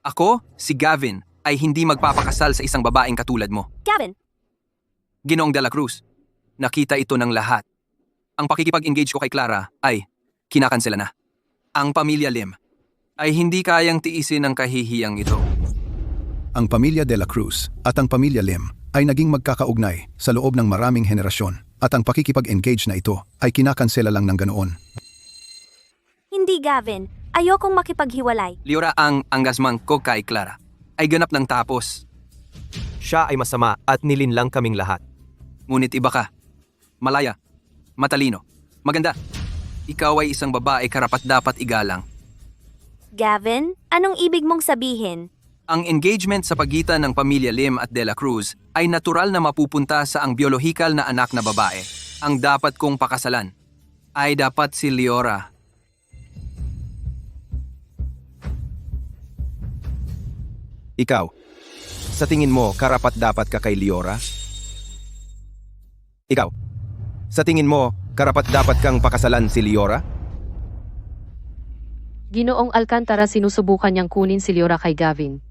Ako, si Gavin, ay hindi magpapakasal sa isang babaeng katulad mo. Gavin, Ginoong De La Cruz, nakita ito ng lahat. Ang pakikipag-engage ko kay Clara ay kinakansela na. Ang pamilya Lim ay hindi kayang tiisin ang kahihiyang ito. Ang pamilya De La Cruz at ang pamilya Lim ay naging magkakaugnay sa loob ng maraming henerasyon at ang pakikipag-engage na ito ay kinakansela lang ng ganoon. hindi Gavin. Ayokong makipaghiwalay. Liora, ang anggasmang ko kay Clara ay ganap ng tapos. Siya ay masama at nilinlang kaming lahat. Ngunit iba ka. Malaya. Matalino. Maganda. Ikaw ay isang babae karapat-dapat igalang. Gavin, anong ibig mong sabihin? Ang engagement sa pagitan ng pamilya Lim at De La Cruz ay natural na mapupunta sa ang biolohikal na anak na babae. Ang dapat kong pakasalan ay dapat si Liora. Ikaw, sa tingin mo karapat-dapat ka kay Liora? Ikaw, sa tingin mo karapat-dapat kang pakasalan si Liora? Ginoong Alcantara, sinusubukan niyang kunin si Liora kay Gavin.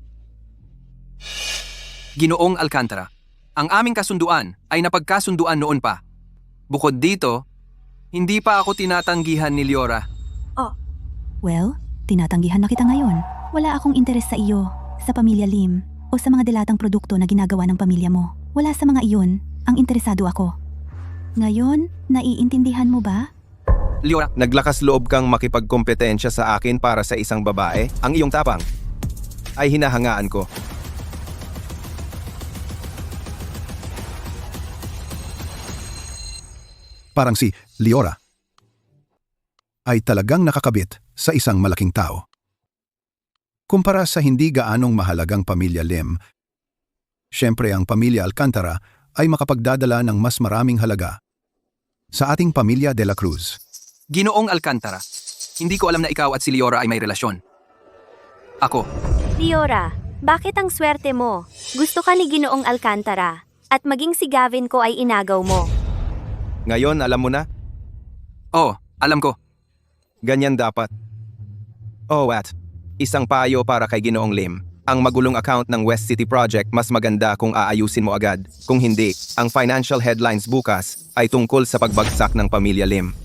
Ginoong Alcantara, ang aming kasunduan ay napagkasunduan noon pa. Bukod dito, hindi pa ako tinatanggihan ni Liora. Well, tinatanggihan na kita ngayon. Wala akong interes sa iyo, sa pamilya Lim, o sa mga dilatang produkto na ginagawa ng pamilya mo. Wala sa mga iyon ang interesado ako. Ngayon, naiintindihan mo ba? Liora, Naglakas loob kang makipagkompetensya sa akin para sa isang babae? Ang iyong tapang ay hinahangaan ko. Parang si Liora ay talagang nakakabit sa isang malaking tao. Kumpara sa hindi gaanong mahalagang pamilya Lim, syempre ang pamilya Alcantara ay makapagdadala ng mas maraming halaga sa ating pamilya De La Cruz. Ginoong Alcantara, hindi ko alam na ikaw at si Liora ay may relasyon. Ako, Liora, bakit ang swerte mo? Gusto ka ni Ginoong Alcantara, at maging si Gavin ko ay inagaw mo. Ngayon, alam mo na? alam ko. Ganyan dapat. Isang payo para kay Ginoong Lim. Ang magulong account ng West City Project mas maganda kung aayusin mo agad. Kung hindi, ang financial headlines bukas ay tungkol sa pagbagsak ng pamilya Lim.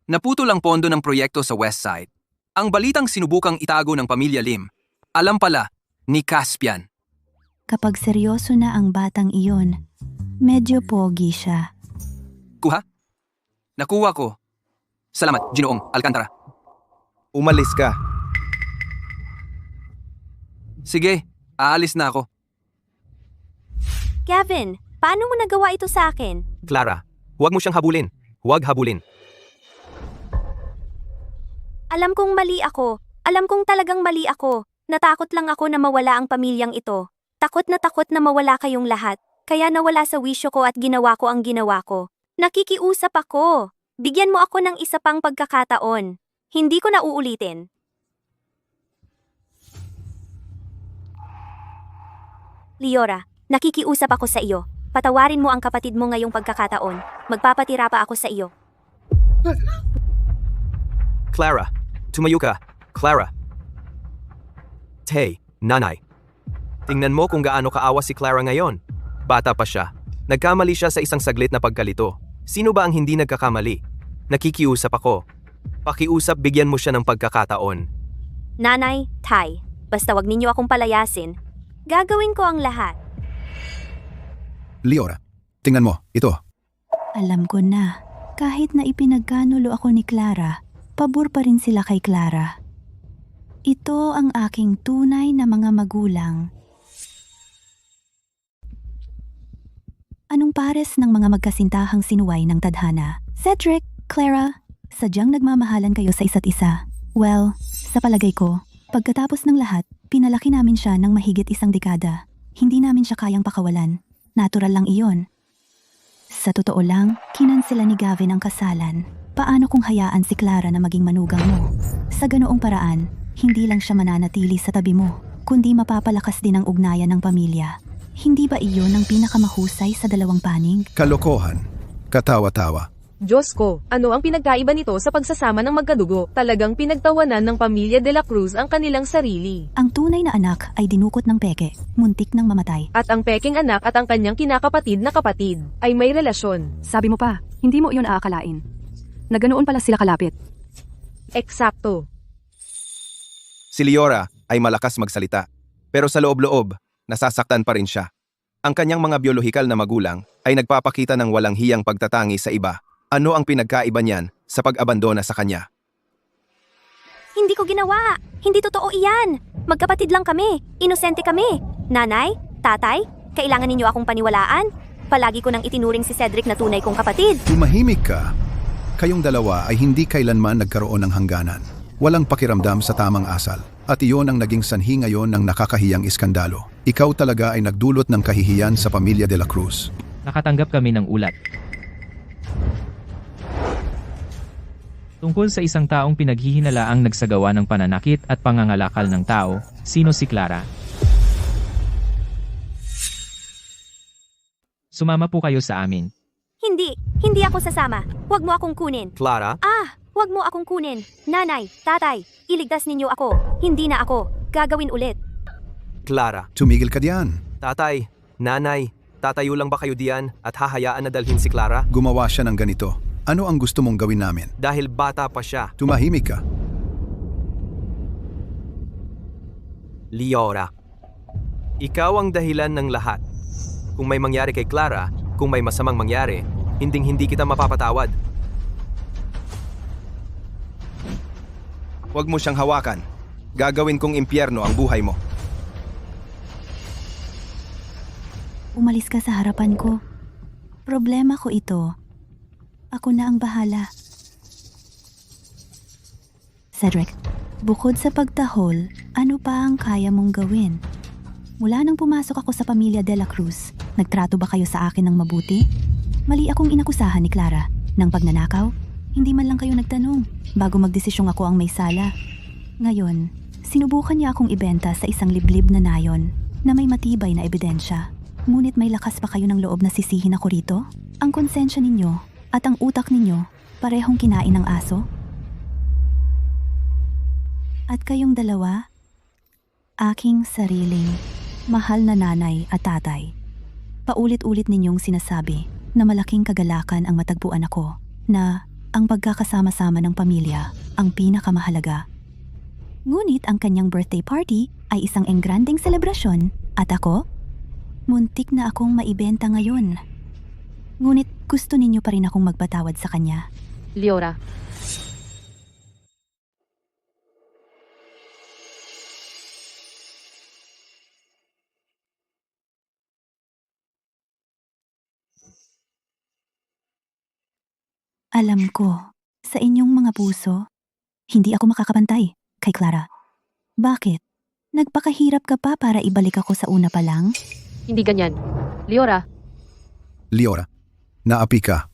Naputol ang pondo ng proyekto sa West Side. Ang balitang sinubukang itago ng pamilya Lim, alam pala ni Caspian. Kapag seryoso na ang batang iyon, medyo pogi siya. Kuha? Nakuha ko. Salamat, Ginoong Alcantara. Umalis ka. Sige, aalis na ako. Gavin, paano mo nagawa ito sa akin? Clara, huwag mo siyang habulin. Huwag habulin. Alam kong mali ako. Alam kong talagang mali ako. Natakot lang ako na mawala ang pamilyang ito. Takot na mawala kayong lahat. Kaya nawala sa wisyo ko at ginawa ko ang ginawa ko. Nakikiusap ako. Bigyan mo ako ng isa pang pagkakataon. Hindi ko na uulitin. Liora, nakikiusap ako sa iyo. Patawarin mo ang kapatid mo ngayong pagkakataon. Magpapatira pa ako sa iyo. Clara, tumayo ka. Clara. Hey, nanay. Tingnan mo kung gaano kaawa si Clara ngayon. Bata pa siya. Nagkamali siya sa isang saglit na pagkalito. Sino ba ang hindi nagkakamali? nakikiusap ako. Pakiusap, bigyan mo siya ng pagkakataon. Nanay, Tay, basta wag ninyo akong palayasin. Gagawin ko ang lahat. Liora, tingnan mo, ito. Alam ko na, kahit na ipinagkanulo ako ni Clara, pabor pa rin sila kay Clara. Ito ang aking tunay na mga magulang. Anong pares ng mga magkasintahang sinuway ng tadhana? Cedric, Clara, sadyang nagmamahalan kayo sa isa't isa. Well, sa palagay ko, pagkatapos ng lahat, pinalaki namin siya ng mahigit 1 dekada. Hindi namin siya kayang pakawalan. Natural lang iyon. Sa totoo lang, kinansela ni Gavin ang kasalan. Paano kung hayaan si Clara na maging manugang mo? Sa ganoong paraan, hindi lang siya mananatili sa tabi mo, kundi mapapalakas din ang ugnayan ng pamilya. Hindi ba iyon ang pinakamahusay sa dalawang panig? Kalokohan. Katawa-tawa. Diyos ko, ano ang pinagkaiba nito sa pagsasama ng magkadugo? Talagang pinagtawanan ng pamilya de la Cruz ang kanilang sarili. Ang tunay na anak ay dinukot ng peke, muntik ng mamatay. At ang peking anak at ang kanyang kinakapatid na kapatid ay may relasyon. Sabi mo pa, hindi mo iyon aakalain. Na ganoon pala sila kalapit. Eksakto. Si Liora ay malakas magsalita, pero sa loob-loob, nasasaktan pa rin siya. Ang kanyang mga biolohikal na magulang ay nagpapakita ng walang hiyang pagtatangi sa iba. Ano ang pinagkaiba niyan sa pag-abandona sa kanya? Hindi ko ginawa. Hindi totoo iyan. Magkapatid lang kami. Inosente kami. Nanay, tatay, kailangan ninyo akong paniwalaan. Palagi ko nang itinuring si Cedric na tunay kong kapatid. Tumahimik ka. Kayong dalawa ay hindi kailanman nagkaroon ng hangganan. Walang pakiramdam sa tamang asal. At iyon ang naging sanhi ngayon ng nakakahiyang iskandalo. Ikaw talaga ay nagdulot ng kahihiyan sa pamilya de la Cruz. Nakatanggap kami ng ulat. Tungkol sa isang taong pinaghihinalaang nagsagawa ng pananakit at pangangalakal ng tao, sino si Clara? Sumama po kayo sa amin. Hindi ako sasama. Huwag mo akong kunin. Clara, Huwag mo akong kunin. Nanay, tatay, iligtas ninyo ako. Hindi na ako. Gagawin ulit. Clara. Tumigil ka diyan. Tatay, nanay, tatayo lang ba kayo diyan at hahayaan na dalhin si Clara? Gumawa siya ng ganito. Ano ang gusto mong gawin namin? Dahil bata pa siya. Tumahimik ka. Liora. Ikaw ang dahilan ng lahat. Kung may mangyari kay Clara, kung may masamang mangyari, hindi kita mapapatawad. Huwag mo siyang hawakan. Gagawin kong impyerno ang buhay mo. Umalis ka sa harapan ko. Problema ko ito. Ako na ang bahala. Cedric, bukod sa pagtahol, ano pa ang kaya mong gawin? Mula nang pumasok ako sa pamilya de la Cruz, nagtrato ba kayo sa akin ng mabuti? Mali akong inakusahan ni Clara ng pagnanakaw. Hindi man lang kayo nagtanong bago magdesisyong ako ang may sala. Ngayon, sinubukan niya akong ibenta sa isang liblib na nayon na may matibay na ebidensya. Ngunit may lakas pa kayo ng loob na sisihin ako rito? Ang konsensya ninyo at ang utak ninyo parehong kinain ng aso? At kayong dalawa, aking sariling mahal na nanay at tatay. Paulit-ulit ninyong sinasabi na malaking kagalakan ang matagpuan ako, na ang pagkakasama-sama ng pamilya ang pinakamahalaga. Ngunit ang kanyang birthday party ay isang engranding selebrasyon at ako, muntik na akong maibenta ngayon. Ngunit gusto ninyo pa rin akong magpatawad sa kanya. Liora. Alam ko, sa inyong mga puso, hindi ako makakapantay kay Clara. Bakit? Nagpakahirap ka pa para ibalik ako sa una pa lang? Hindi ganyan. Liora. Liora, naapi ka.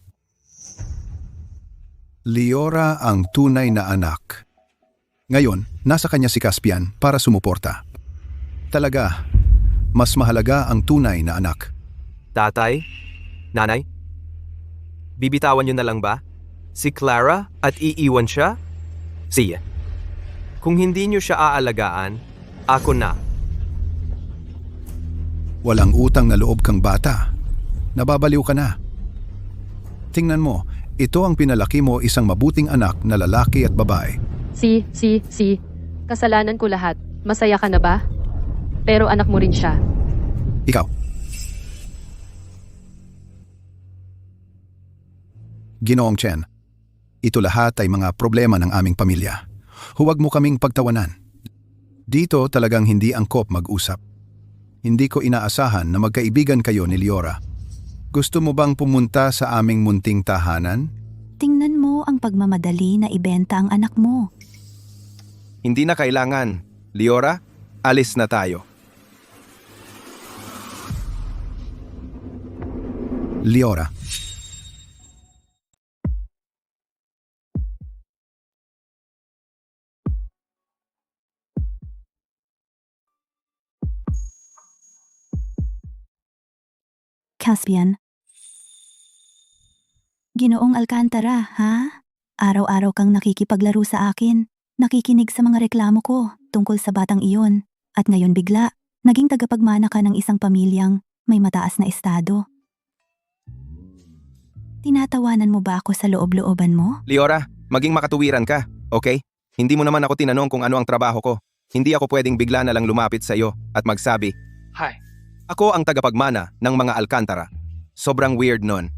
Liora ang tunay na anak. Ngayon, nasa kanya si Caspian para sumuporta. Talaga, mas mahalaga ang tunay na anak. Tatay? Nanay? Bibitawan niyo na lang ba? Si Clara at iiwan siya? Sige. Kung hindi niyo siya aalagaan, ako na. Walang utang na loob kang bata. Nababaliw ka na. Tingnan mo, Ito ang pinalaki mo isang mabuting anak na lalaki at babae. Kasalanan ko lahat. Masaya ka na ba? Pero anak mo rin siya. Ikaw. Ginoong Chen, ito lahat ay mga problema ng aming pamilya. Huwag mo kaming pagtawanan. Dito talagang hindi angkop mag-usap. Hindi ko inaasahan na magkaibigan kayo ni Liora. Gusto mo bang pumunta sa aming munting tahanan? Tingnan mo ang pagmamadali na ibenta ang anak mo. Hindi na kailangan. Liora, alis na tayo. Liora. Caspian. Ginoong Alcantara, ha? Araw-araw kang nakikipaglaro sa akin. Nakikinig sa mga reklamo ko tungkol sa batang iyon. At ngayon bigla, naging tagapagmana ka ng isang pamilyang may mataas na estado. Tinatawanan mo ba ako sa loob-looban mo? Liora, maging makatuwiran ka, okay? Hindi mo naman ako tinanong kung ano ang trabaho ko. Hindi ako pwedeng bigla na lang lumapit sa iyo at magsabi, "Hi, ako ang tagapagmana ng mga Alcantara." Sobrang weird nun.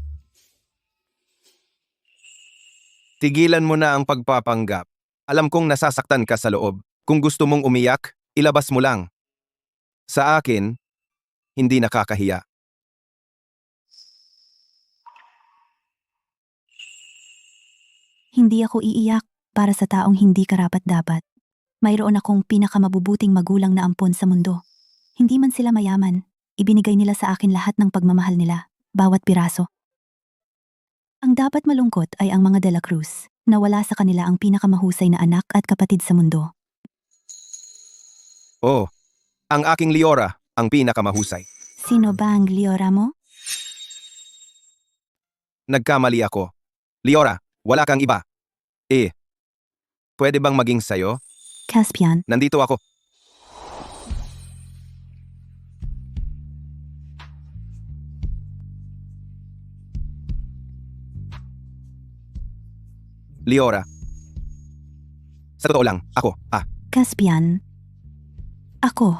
Tigilan mo na ang pagpapanggap. Alam kong nasasaktan ka sa loob. Kung gusto mong umiyak, ilabas mo lang. Sa akin, hindi nakakahiya. Hindi ako iiyak para sa taong hindi karapat-dapat. Mayroon akong pinakamabubuting magulang na ampon sa mundo. Hindi man sila mayaman, ibinigay nila sa akin lahat ng pagmamahal nila, bawat piraso. Ang dapat malungkot ay ang mga De La Cruz, na wala sa kanila ang pinakamahusay na anak at kapatid sa mundo. Oh, ang aking Liora ang pinakamahusay. Sino ba ang Liora mo? Nagkamali ako. Liora, wala kang iba. Pwede bang maging sayo? Caspian, Nandito ako. Liora. Sa totoo lang, ako, Caspian. Ako,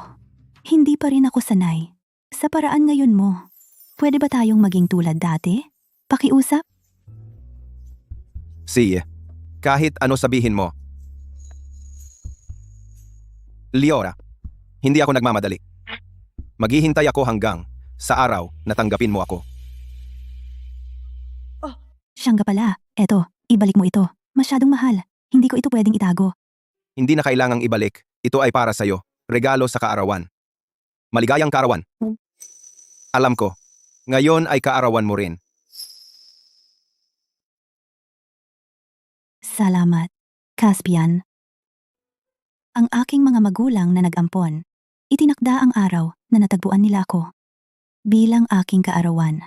hindi pa rin ako sanay. Sa paraan ngayon mo, pwede ba tayong maging tulad dati? Pakiusap? Sige. Kahit ano sabihin mo. Liora, hindi ako nagmamadali. Maghihintay ako hanggang sa araw na tanggapin mo ako. Siyang ka pala. Eto, ibalik mo ito. Masyadong mahal. Hindi ko ito pwedeng itago. Hindi na kailangang ibalik. Ito ay para sa'yo. Regalo sa kaarawan. Maligayang kaarawan. Alam ko. Ngayon ay kaarawan mo rin. Salamat, Caspian. Ang aking mga magulang na nag-ampon, itinakda ang araw na natagpuan nila ako bilang aking kaarawan.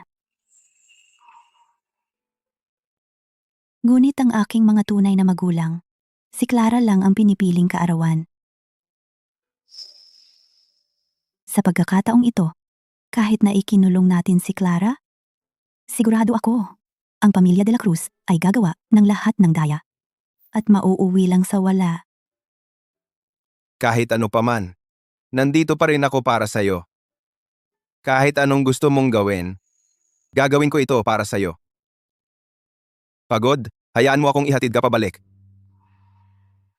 Ngunit ang aking mga tunay na magulang, si Clara lang ang pinipiling kaarawan. Sa pagkakataong ito, kahit na ikinulong natin si Clara, sigurado ako, ang pamilya De La Cruz ay gagawa ng lahat ng daya. At mauuwi lang sa wala. Kahit ano paman, nandito pa rin ako para sa'yo. Kahit anong gusto mong gawin, gagawin ko ito para sa'yo. Pagod? Hayaan mo akong ihatid ka pabalik.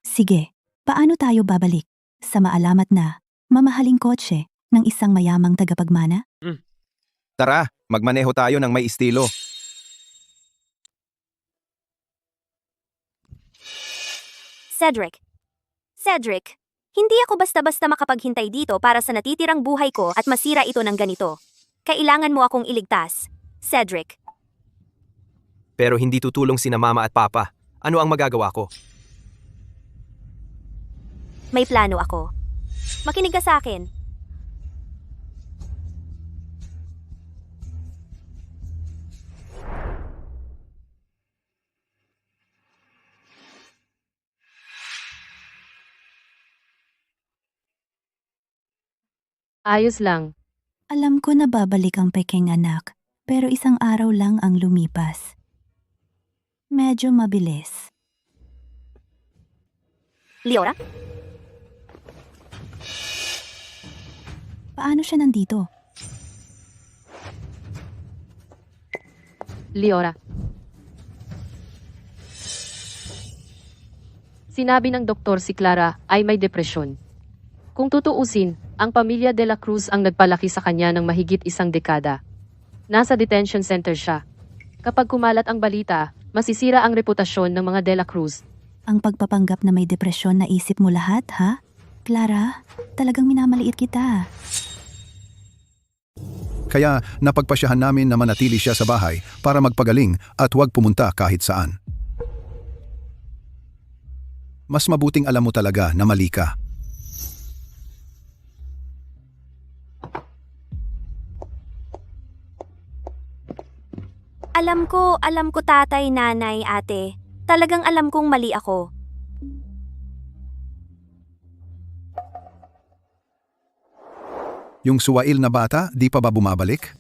Sige, paano tayo babalik sa maalamat na mamahaling kotse ng isang mayamang tagapagmana? Tara, magmaneho tayo ng may estilo. Cedric, hindi ako basta-basta makapaghintay dito para sa natitirang buhay ko at masira ito ng ganito. Kailangan mo akong iligtas. Cedric. Pero hindi tutulong sina mama at papa. Ano ang magagawa ko? May plano ako. Makinig ka sa akin. Ayos lang. Alam ko na babalik ang peking anak, pero isang araw lang ang lumipas. Medyo mabilis. Liora? Paano siya nandito? Liora. Sinabi ng doktor si Clara ay may depresyon. Kung tutuusin, ang pamilya de la Cruz ang nagpalaki sa kanya ng mahigit 1 dekada. Nasa detention center siya. Kapag kumalat ang balita, masisira ang reputasyon ng mga de la Cruz. Ang pagpapanggap na may depresyon na isip mo lahat, ha? Clara, talagang minamaliit kita. Kaya napagpasyahan namin na manatili siya sa bahay para magpagaling at huwag pumunta kahit saan. Mas mabuting alam mo talaga na mali ka. Alam ko tatay, nanay, ate. Talagang alam kong mali ako. Yung suwail na bata, di pa ba bumabalik?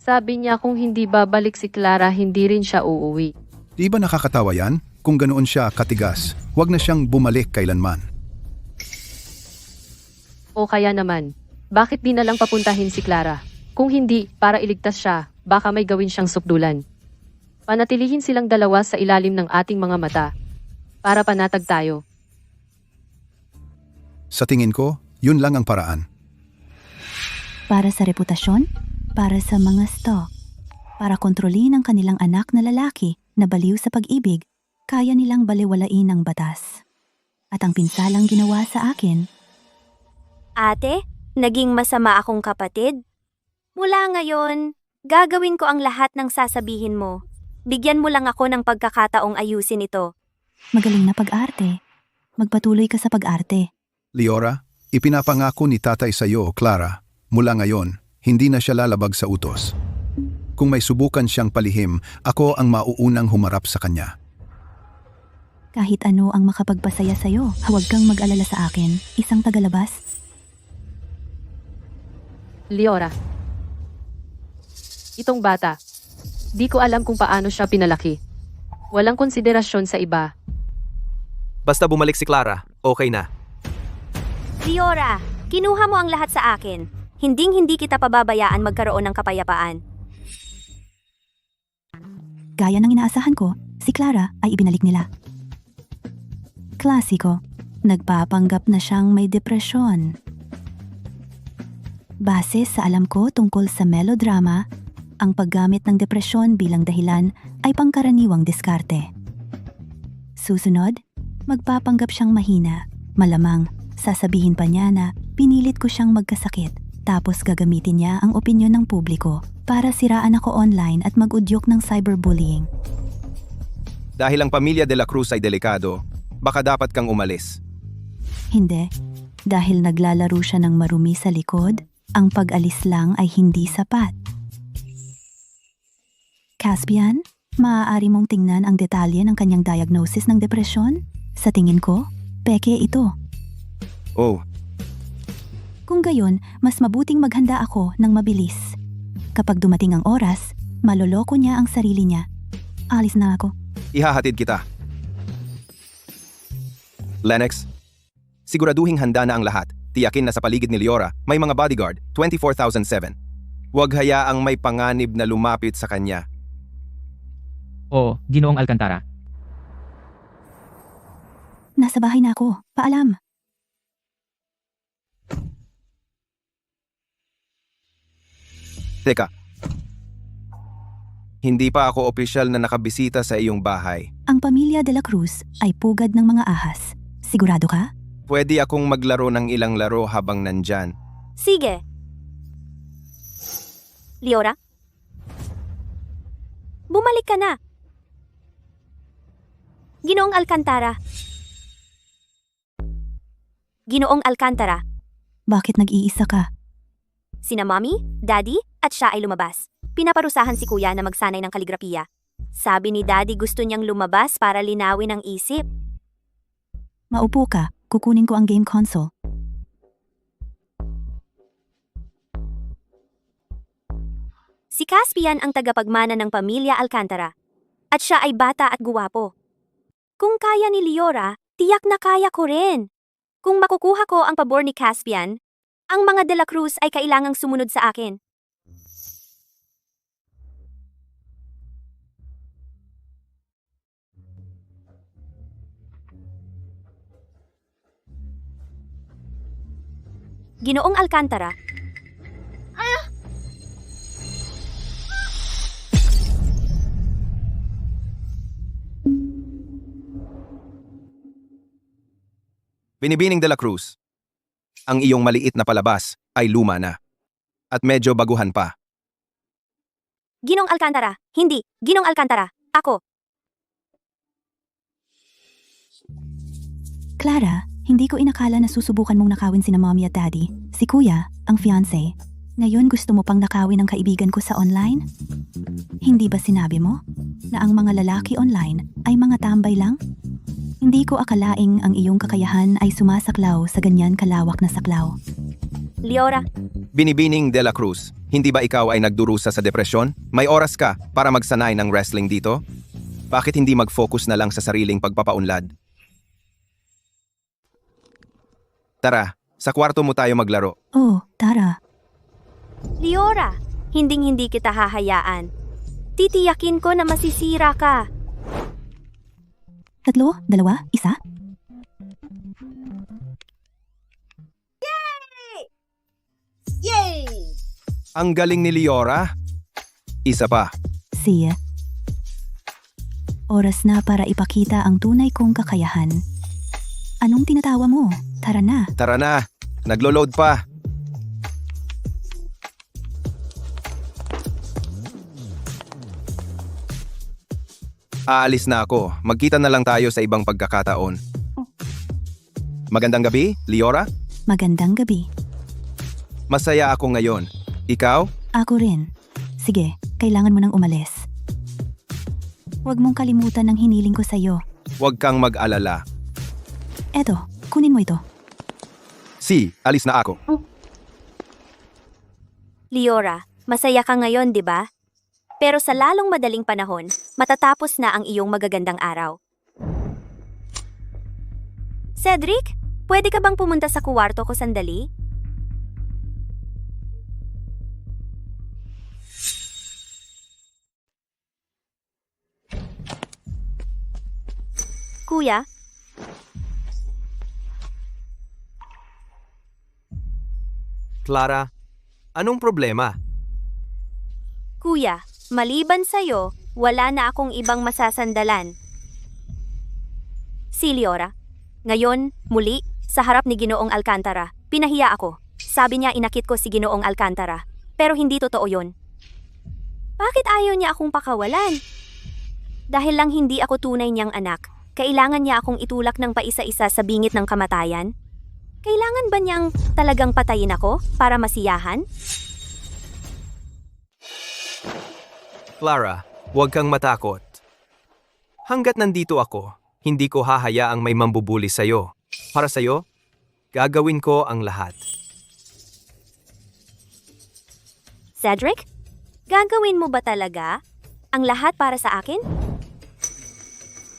Sabi niya kung hindi babalik si Clara, hindi rin siya uuwi. Di ba nakakatawa yan? Kung ganoon siya katigas, huwag na siyang bumalik kailanman. O kaya naman, bakit di na lang papuntahin si Clara? Kung hindi, para iligtas siya, baka may gawin siyang sukdulan. Panatilihin silang dalawa sa ilalim ng ating mga mata. Para panatag tayo. Sa tingin ko, yun lang ang paraan. Para sa reputasyon, para sa mga stock, para kontrolin ang kanilang anak na lalaki na baliw sa pag-ibig, kaya nilang baliwalain ang batas. At ang pinsalang ginawa sa akin, Ate, naging masama akong kapatid? Mula ngayon, gagawin ko ang lahat ng sasabihin mo. Bigyan mo lang ako ng pagkakataong ayusin ito. magaling na pag-arte. Magpatuloy ka sa pag-arte. Liora, ipinapangako ni tatay sa iyo, Clara, mula ngayon, hindi na siya lalabag sa utos. Kung may subukan siyang palihim, ako ang mauunang humarap sa kanya. Kahit ano ang makapagpasaya sa'yo, huwag kang mag-alala sa akin. Isang tagalabas. Liora. Itong bata. Di ko alam kung paano siya pinalaki. Walang konsiderasyon sa iba. Basta bumalik si Clara, okay na. Liora, kinuha mo ang lahat sa akin. Hinding-hindi kita pababayaan magkaroon ng kapayapaan. Gaya ng inaasahan ko, si Clara ay ibinalik nila. Klasiko, nagpapanggap na siyang may depresyon. Base sa alam ko tungkol sa melodrama, ang paggamit ng depresyon bilang dahilan ay pangkaraniwang diskarte. Susunod, magpapanggap siyang mahina. Malamang, sasabihin pa niya na pinilit ko siyang magkasakit. Tapos gagamitin niya ang opinyon ng publiko para siraan ako online at mag-udyok ng cyberbullying. Dahil ang pamilya de la Cruz ay delikado, baka dapat kang umalis. Hindi. Dahil naglalaro siya ng marumi sa likod, ang pag-alis lang ay hindi sapat. Caspian, maaari mong tingnan ang detalye ng kanyang diagnosis ng depresyon? Sa tingin ko, peke ito. Oh, Kung gayon, mas mabuting maghanda ako ng mabilis. Kapag dumating ang oras, maloloko niya ang sarili niya. Alis na ako. ihahatid kita. Lennox, siguraduhing handa na ang lahat. Tiyakin na sa paligid ni Liora, may mga bodyguard, 24,007. Huwag hayaang may panganib na lumapit sa kanya. O, Ginoong Alcantara. Nasa bahay na ako. Paalam. Teka, hindi pa ako opisyal na nakabisita sa iyong bahay. Ang pamilya de la Cruz ay pugad ng mga ahas. Sigurado ka? Pwede akong maglaro ng ilang laro habang nandyan. Sige. Liora? Bumalik ka na. Ginoong Alcantara. Ginoong Alcantara. Bakit nag-iisa ka? Sina Mommy, Daddy, at siya ay lumabas. Pinaparusahan si Kuya na magsanay ng kaligrapiya. Sabi ni Daddy gusto niyang lumabas para linawin ang isip. Maupo ka. Kukunin ko ang game console. Si Caspian ang tagapagmana ng pamilya Alcantara. At siya ay bata at guwapo. Kung kaya ni Liora, tiyak na kaya ko rin. Kung makukuha ko ang pabor ni Caspian, ang mga De La Cruz ay kailangang sumunod sa akin. Ginoong Alcantara. Binibining De La Cruz. Ang iyong maliit na palabas ay luma na. At medyo baguhan pa. Ginong Alcantara. Hindi, Ginong Alcantara. Ako. Clara, hindi ko inakala na susubukan mong nakawin sina mommy at daddy, si kuya, ang fiancé. Ngayon gusto mo pang nakawin ang kaibigan ko sa online? Hindi ba sinabi mo na ang mga lalaki online ay mga tambay lang? Hindi ko akalaing ang iyong kakayahan ay sumasaklaw sa ganyan kalawak na saklaw. Liora, Binibining De La Cruz, hindi ba ikaw ay nagdurusa sa depresyon? May oras ka para magsanay ng wrestling dito? Bakit hindi mag-focus na lang sa sariling pagpapaunlad? Tara, sa kwarto mo tayo maglaro. Oh, tara. Liora, hinding-hindi kita hahayaan. Titiyakin ko na masisira ka. 3, 2, 1? Ang galing ni Liora. Isa pa. Siya. Oras na para ipakita ang tunay kong kakayahan. Anong tinatawa mo? Tara na. Tara na, naglo-load pa. Aalis na ako. Magkita na lang tayo sa ibang pagkakataon. Magandang gabi, Liora. Magandang gabi. Masaya ako ngayon. Ikaw? Ako rin. Sige, kailangan mo nang umalis. Huwag mong kalimutan ang hiniling ko sa'yo. Huwag kang mag-alala. Eto, kunin mo ito. Alis na ako. Liora, masaya ka ngayon, di ba? Pero sa lalong madaling panahon, matatapos na ang iyong magagandang araw. Cedric, pwede ka bang pumunta sa kuwarto ko sandali? Kuya? Clara, anong problema? Kuya, maliban sa'yo, wala na akong ibang masasandalan. Si Liora. Ngayon, muli, sa harap ni Ginoong Alcantara, pinahiya ako. Sabi niya inakit ko si Ginoong Alcantara. Pero hindi totoo yun. Bakit ayaw niya akong pakawalan? Dahil lang hindi ako tunay niyang anak, kailangan niya akong itulak ng paisa-isa sa bingit ng kamatayan? Kailangan ba niyang talagang patayin ako para masiyahan? Clara, huwag kang matakot. Hanggat nandito ako, hindi ko hahayaang may mambubuli sa'yo. Para sa'yo, gagawin ko ang lahat. Cedric? Gagawin mo ba talaga ang lahat para sa akin?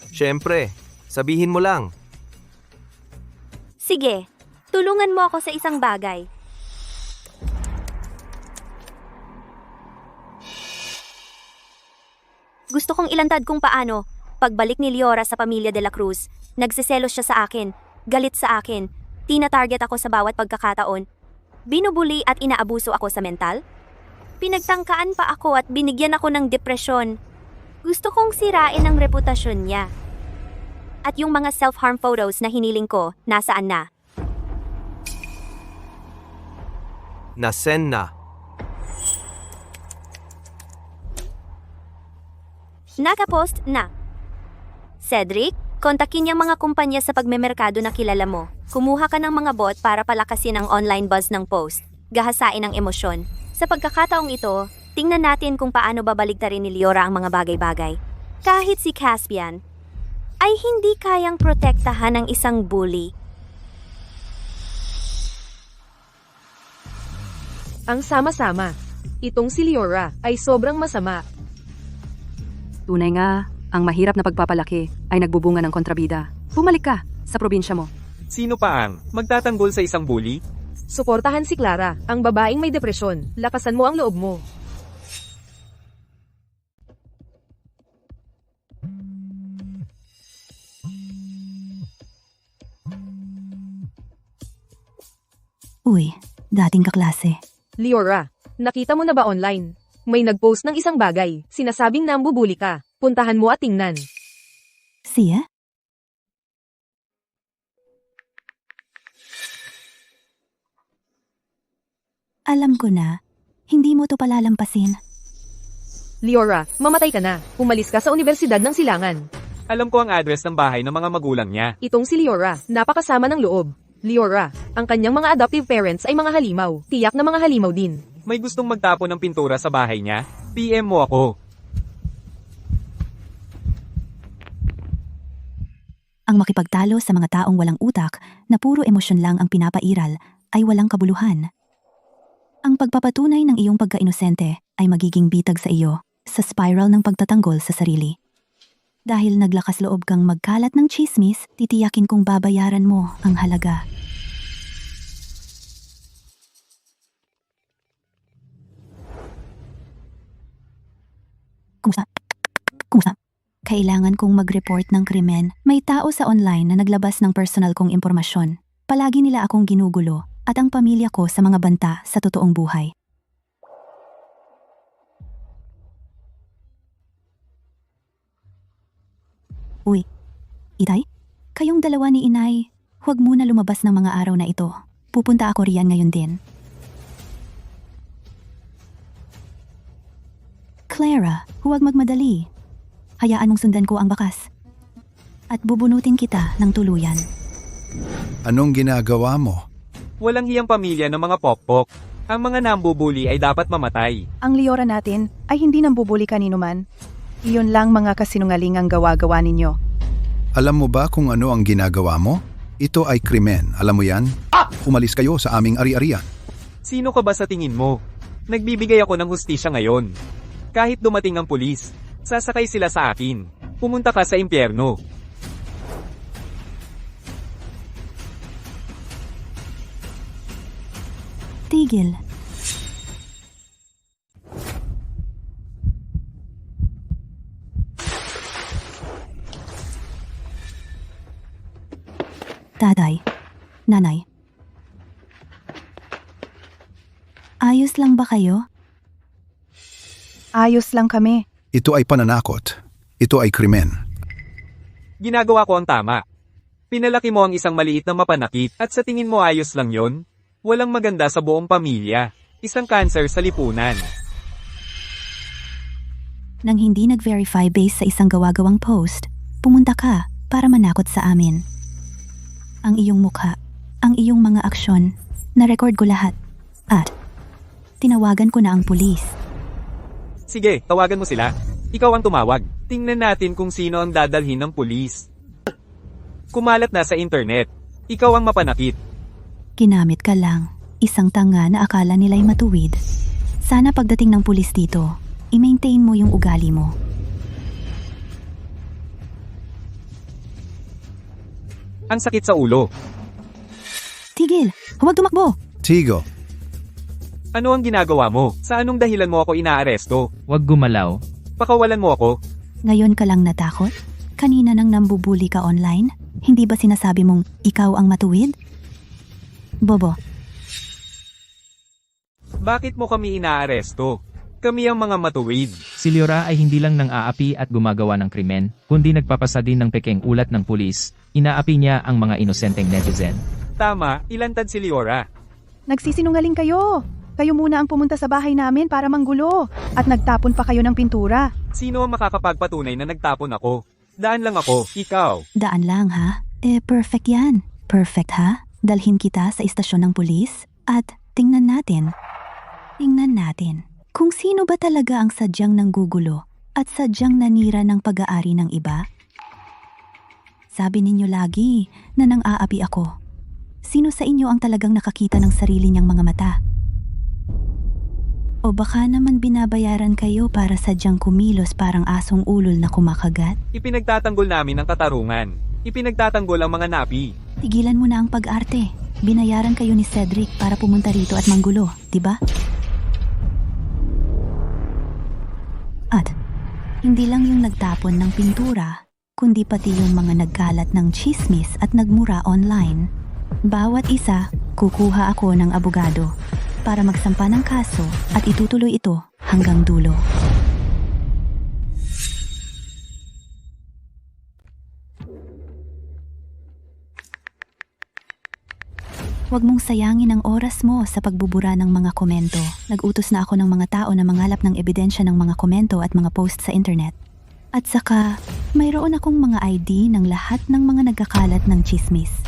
Siyempre, sabihin mo lang. Sige, tulungan mo ako sa isang bagay. Gusto kong ilantad kung paano, pagbalik ni Liora sa pamilya De La Cruz, nagsiselos siya sa akin, galit sa akin, tina-target ako sa bawat pagkakataon, binubuli at inaabuso ako sa mental. Pinagtangkaan pa ako at binigyan ako ng depresyon. Gusto kong sirain ang reputasyon niya. At yung mga self-harm photos na hiniling ko, nasaan na? Nasend na. Nakapost na. Cedric, kontakin yung mga kumpanya sa pagmemerkado na kilala mo. Kumuha ka ng mga bot para palakasin ang online buzz ng post. Gahasain ang emosyon. Sa pagkakataong ito, tingnan natin kung paano babaligtarin ni Liora ang mga bagay-bagay. Kahit si Caspian, ay hindi kayang protektahan ng isang bully. Ang sama-sama. Itong si Liora ay sobrang masama. Tunay nga, Ang mahirap na pagpapalaki ay nagbubunga ng kontrabida. Bumalik ka sa probinsya mo. Sino pa ang magtatanggol sa isang bully? Suportahan si Clara, ang babaeng may depresyon. Lakasan mo ang loob mo. Uy, dating kaklase. Liora, nakita mo na ba online? May nagpost ng isang bagay, sinasabing nambubuli ka. Puntahan mo at tingnan. Siya? Alam ko na, hindi mo to palalampasin. Liora, mamatay ka na. Umalis ka sa Universidad ng Silangan. Alam ko ang address ng bahay ng mga magulang niya. Itong si Liora, napakasama ng loob. Liora, ang kanyang mga adoptive parents ay mga halimaw. Tiyak na mga halimaw din. May gustong magtapon ng pintura sa bahay niya? PM mo ako. Ang makipagtalo sa mga taong walang utak na puro emosyon lang ang pinapairal ay walang kabuluhan. Ang pagpapatunay ng iyong pagka-inosente ay magiging bitag sa iyo sa spiral ng pagtatanggol sa sarili. Dahil naglakas loob kang magkalat ng chismis, titiyakin kong babayaran mo ang halaga. Kumusta? Kailangan kong mag-report ng krimen. May tao sa online na naglabas ng personal kong impormasyon. Palagi nila akong ginugulo at ang pamilya ko sa mga banta sa totoong buhay. Uy, Itay? Kayong dalawa ni Inay, huwag muna lumabas ng mga araw na ito. Pupunta ako riyan ngayon din. Clara, huwag magmadali. Hayaan mong sundan ko ang bakas. At bubunutin kita ng tuluyan. Anong ginagawa mo? Walang hiyang pamilya ng mga pokpok. Ang mga nambubuli ay dapat mamatay. Ang Liora natin ay hindi nambubuli kanino man. Iyon lang mga kasinungaling ang gawa-gawa ninyo. Alam mo ba kung ano ang ginagawa mo? Ito ay krimen, alam mo yan? Umalis kayo sa aming ari-arian. Sino ka ba sa tingin mo? Nagbibigay ako ng hustisya ngayon. Kahit dumating ang pulis, sasakay sila sa akin. Pumunta ka sa impyerno. Tigil. Tatay, nanay. Ayos lang ba kayo? Ayos lang kami. Ito ay pananakot. Ito ay krimen. Ginagawa ko ang tama. Pinalaki mo ang isang maliit na mapanakit at sa tingin mo ayos lang yon? Walang maganda sa buong pamilya. Isang cancer sa lipunan. Nang hindi nag-verify based sa isang gawa-gawang post, pumunta ka para manakot sa amin. Ang iyong mukha, ang iyong mga aksyon, na-record ko lahat. At tinawagan ko na ang pulis. Sige, tawagan mo sila. Ikaw ang tumawag. Tingnan natin kung sino ang dadalhin ng pulis. Kumalat na sa internet. Ikaw ang mapanakit. Ginamit ka lang. Isang tanga na akala nila'y matuwid. Sana pagdating ng pulis dito, i-maintain mo yung ugali mo. Ang sakit sa ulo. Tigil! Huwag tumakbo! Tigo, Ano ang ginagawa mo? Sa anong dahilan mo ako inaaresto? Huwag gumalaw. Pakawalan mo ako. Ngayon ka lang natakot? Kanina nang nambubuli ka online? Hindi ba sinasabi mong ikaw ang matuwid? Bobo, Bakit mo kami inaaresto? Kami ang mga matuwid. Si Liora ay hindi lang nang aapi at gumagawa ng krimen, kundi nagpapasa din ng pekeng ulat ng pulis. Inaapi niya ang mga inosenteng netizen. Tama, ilantad si Liora. Nagsisinungaling kayo. Kayo muna ang pumunta sa bahay namin para manggulo. At nagtapon pa kayo ng pintura. Sino ang makakapagpatunay na nagtapon ako? Daan lang ako, ikaw. daan lang ha? Perfect yan. Perfect ha? Dalhin kita sa istasyon ng pulis at tingnan natin. Tingnan natin kung sino ba talaga ang sadyang nanggugulo at sadyang nanira ng pag-aari ng iba. Sabi ninyo lagi na nang-aapi ako. Sino sa inyo ang talagang nakakita ng sarili niyang mga mata? O baka naman binabayaran kayo para sadyang kumilos parang asong ulol na kumakagat? Ipinagtatanggol namin ang katarungan. Ipinagtatanggol ang mga napi. Tigilan mo na ang pag-arte. Binayaran kayo ni Cedric para pumunta rito at manggulo, di ba? At hindi lang yung nagtapon ng pintura, kundi pati yung mga nagkalat ng chismis at nagmura online. Bawat isa, kukuha ako ng abogado para magsampa ng kaso at itutuloy ito hanggang dulo. Huwag mong sayangin ang oras mo sa pagbubura ng mga komento. Nag-utos na ako ng mga tao na mangalap ng ebidensya ng mga komento at mga post sa internet. At saka, mayroon akong mga ID ng lahat ng mga nagkakalat ng chismis.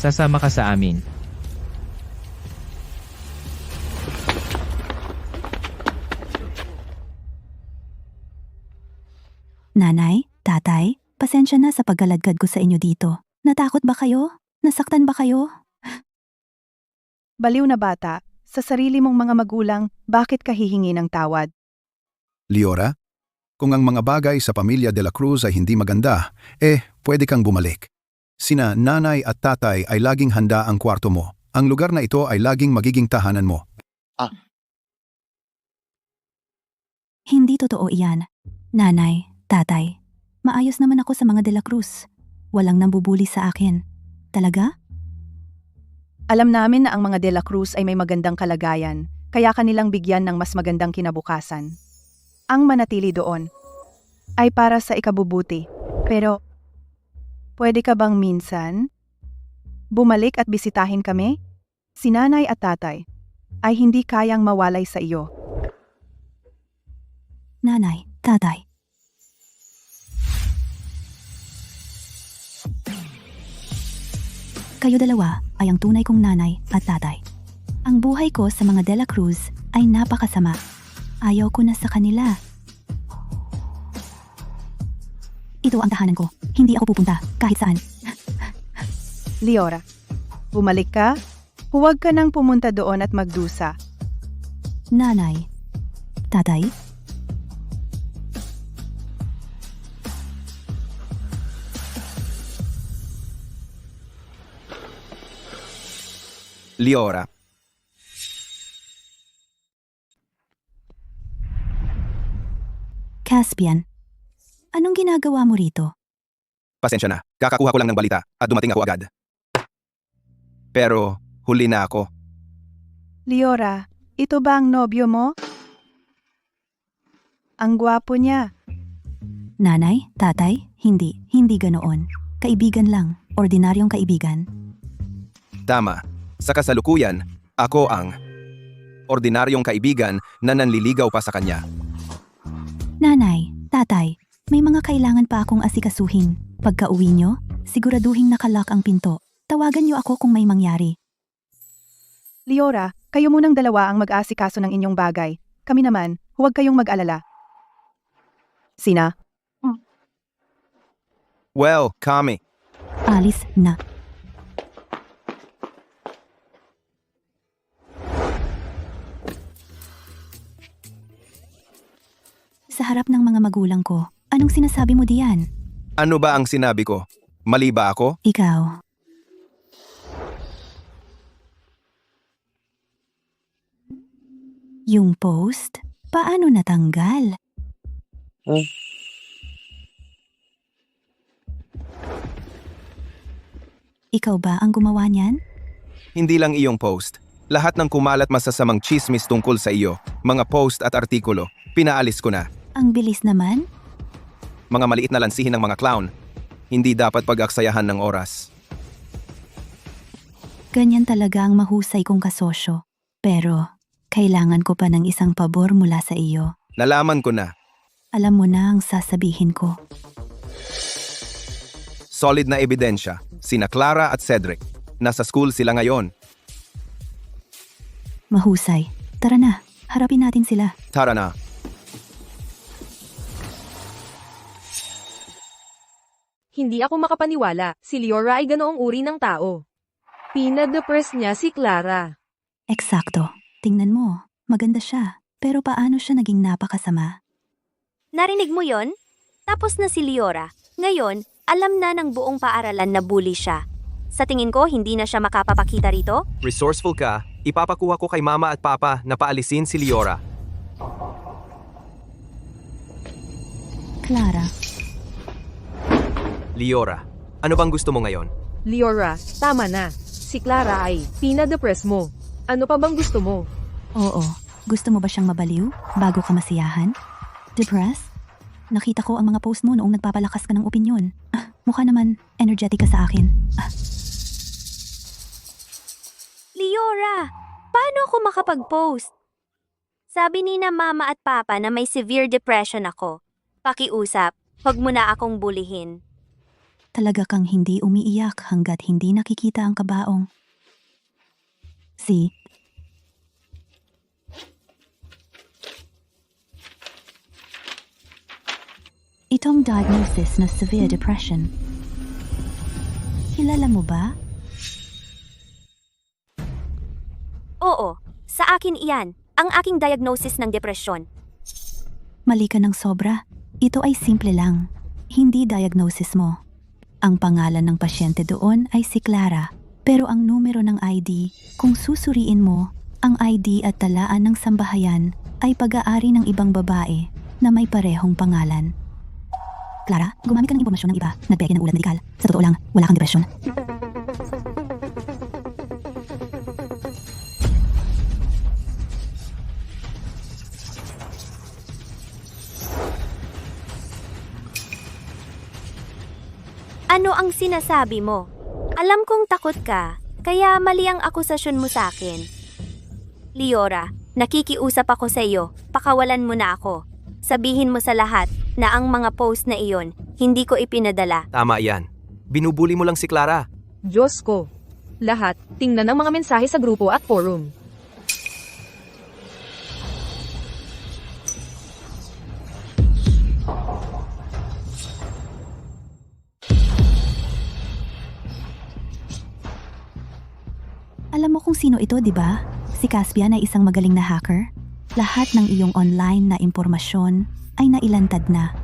Sasama ka sa amin. Nanay, tatay, pasensya na sa pagkaladkad ko sa inyo dito. Natakot ba kayo? Nasaktan ba kayo? Baliw na bata, sa sarili mong mga magulang, bakit ka hihingi ng tawad? Liora, kung ang mga bagay sa pamilya de la Cruz ay hindi maganda, pwede kang bumalik. Sina nanay at tatay ay laging handa ang kwarto mo. Ang lugar na ito ay laging magiging tahanan mo. Hindi totoo iyan. Nanay, tatay, maayos naman ako sa mga de la Cruz. Walang nambubuli sa akin. Talaga? Alam namin na ang mga de la Cruz ay may magandang kalagayan, kaya kanilang bigyan ng mas magandang kinabukasan. Ang manatili doon ay para sa ikabubuti. Pero, pwede ka bang minsan bumalik at bisitahin kami? Si nanay at tatay ay hindi kayang mawalay sa iyo. Nanay, tatay. Kayo dalawa ay ang tunay kong nanay at tatay. Ang buhay ko sa mga de la Cruz ay napakasama. Ayaw ko na sa kanila. Ito ang tahanan ko. Hindi ako pupunta kahit saan. Liora, bumalik ka? Huwag ka nang pumunta doon at magdusa. Nanay, tatay, Liora, Caspian, anong ginagawa mo rito? pasensya na. Kakakuha ko lang ng balita at dumating ako agad. Pero, huli na ako. Liora, ito ba ang nobyo mo? Ang gwapo niya. Nanay, tatay, hindi ganoon. Kaibigan lang, ordinaryong kaibigan. Tama. Sa kasalukuyan, ako ang ordinaryong kaibigan na nanliligaw pa sa kanya. Nanay, tatay, may mga kailangan pa akong asikasuhin. Pagka-uwi nyo, siguraduhing nakalock ang pinto. Tawagan nyo ako kung may mangyari. Liora, kayo munang dalawa ang mag-aasikaso ng inyong bagay. Kami naman, huwag kayong mag-alala. Sina? Well, kami. Alis na. Sa harap ng mga magulang ko, anong sinasabi mo diyan? Ano ba ang sinabi ko? Mali ba ako? Ikaw. Yung post? Paano natanggal? Ikaw ba ang gumawa niyan? Hindi lang iyong post. Lahat ng kumalat masasamang chismis tungkol sa iyo, mga post at artikulo, pinaalis ko na. Ang bilis naman. Mga maliit na lansihin ng mga clown. Hindi dapat pag-aksayahan ng oras. Ganyan talaga ang mahusay kong kasosyo. Pero, kailangan ko pa ng isang pabor mula sa iyo. Nalaman ko na. Alam mo na ang sasabihin ko. Solid na ebidensya. Sina Clara at Cedric. Nasa school sila ngayon. Mahusay. Tara na, harapin natin sila. Tara na. Hindi ako makapaniwala, si Liora ay ganoong uri ng tao. Pinadepress niya si Clara. Eksakto. Tingnan mo, maganda siya. Pero paano siya naging napakasama? Narinig mo yon? Tapos na si Liora. Ngayon, alam na ng buong paaralan na bully siya. Sa tingin ko, hindi na siya makapapakita rito. Resourceful ka, ipapakuha ko kay mama at papa na paalisin si Liora. Clara, Liora, ano bang gusto mo ngayon? Liora, tama na. Si Clara ay pinadepress mo. Ano pa bang gusto mo? oo. Gusto mo ba siyang mabaliw bago ka masiyahan? Depressed? Nakita ko ang mga post mo noong nagpapalakas ka ng opinyon. Mukha naman energetic ka sa akin. Liora, paano ako makapag-post? Sabi ni na mama at papa na may severe depression ako. Pakiusap, huwag mo na akong bulihin. Talaga kang hindi umiiyak hanggat hindi nakikita ang kabaong. See? Itong diagnosis na severe depression. Kilala mo ba? Oo, sa akin iyan, ang aking diagnosis ng depresyon. Mali ka ng sobra. Ito ay simple lang. Hindi diagnosis mo. Ang pangalan ng pasyente doon ay si Clara. Pero ang numero ng ID, kung susuriin mo, ang ID at talaan ng sambahayan ay pag-aari ng ibang babae na may parehong pangalan. Clara, gumamit ka ng impormasyon ng iba, nagpeke ng ulat medikal. Sa totoo lang, wala kang depresyon. Ano ang sinasabi mo? Alam kong takot ka, kaya mali ang akusasyon mo sa akin. Liora, nakikiusap ako sa iyo, pakawalan mo na ako. Sabihin mo sa lahat na ang mga post na iyon, hindi ko ipinadala. Tama yan. Binubuli mo lang si Clara. Diyos ko. Lahat, tingnan ang mga mensahe sa grupo at forum. Alam mo kung sino ito, di ba? Si Caspian ay isang magaling na hacker. Lahat ng iyong online na impormasyon ay nailantad na.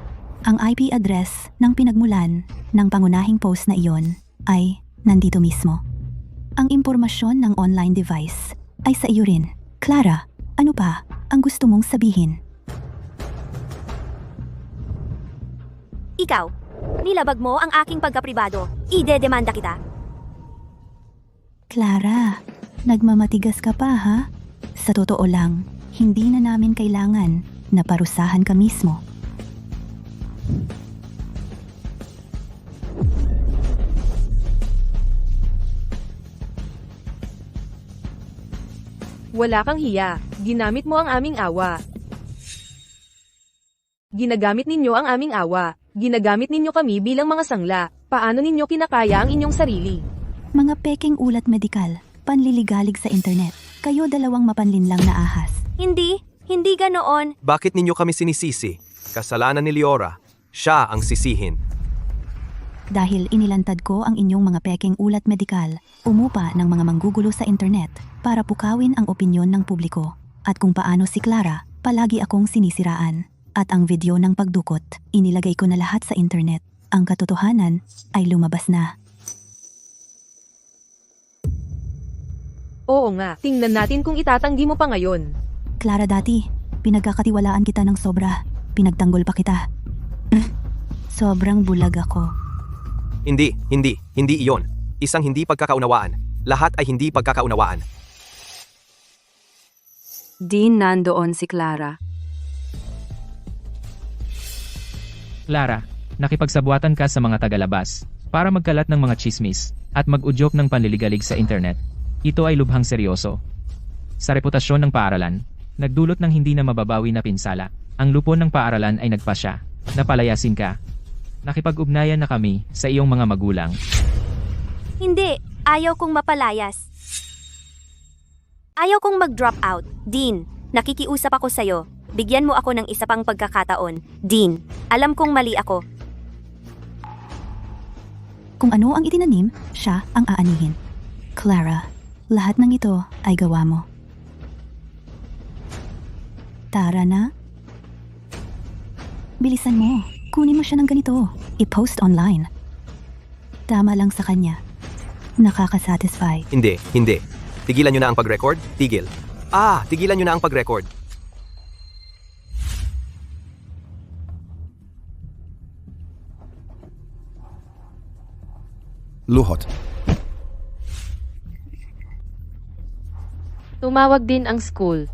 Ang IP address ng pinagmulan ng pangunahing post na iyon ay nandito mismo. Ang impormasyon ng online device ay sa iyo rin. Clara, ano pa ang gusto mong sabihin? Ikaw, nilabag mo ang aking pagkapribado. Ide-demanda kita. Clara, nagmamatigas ka pa ha? Sa totoo lang, hindi na namin kailangan na parusahan ka mismo. Wala kang hiya. Ginamit mo ang aming awa. Ginagamit ninyo ang aming awa. Ginagamit ninyo kami bilang mga sangla. Paano ninyo kinakaya ang inyong sarili? Mga peking ulat medikal, panliligalig sa internet. Kayo dalawang mapanlinlang na ahas. Hindi ganoon. Bakit ninyo kami sinisisi? Kasalanan ni Liora. Siya ang sisihin. Dahil inilantad ko ang inyong mga peking ulat medikal, umupa ng mga manggugulo sa internet para pukawin ang opinyon ng publiko. At kung paano si Clara, palagi akong sinisiraan. At ang video ng pagdukot, inilagay ko na lahat sa internet. Ang katotohanan ay lumabas na. Oo nga, tingnan natin kung itatanggi mo pa ngayon. Clara, dati, pinagkakatiwalaan kita ng sobra. Pinagtanggol pa kita. Sobrang bulag ako. Hindi iyon. Isang hindi pagkakaunawaan. Lahat ay hindi pagkakaunawaan. Din nandoon si Clara. Clara, nakipagsabuatan ka sa mga tagalabas para magkalat ng mga chismis at mag-udyok ng panliligalig sa internet. Ito ay lubhang seryoso. Sa reputasyon ng paaralan, nagdulot ng hindi na mababawi na pinsala. Ang lupon ng paaralan ay nagpasya na palayasin ka. Nakipag-ugnayan na kami sa iyong mga magulang. Hindi, ayaw kong mapalayas. Ayaw kong mag-drop out. Dean, nakikiusap ako sa'yo. Bigyan mo ako ng isa pang pagkakataon. Dean, alam kong mali ako. Kung ano ang itinanim, siya ang aanihin. Clara, lahat ng ito ay gawa mo. Tara na. Bilisan mo. Kunin mo siya ng ganito. I-post online. Tama lang sa kanya. Nakakasatisfy. Hindi. Tigilan nyo na ang pag-record? Tigil. Tigilan nyo na ang pag-record. Luhot. Tumawag din ang school.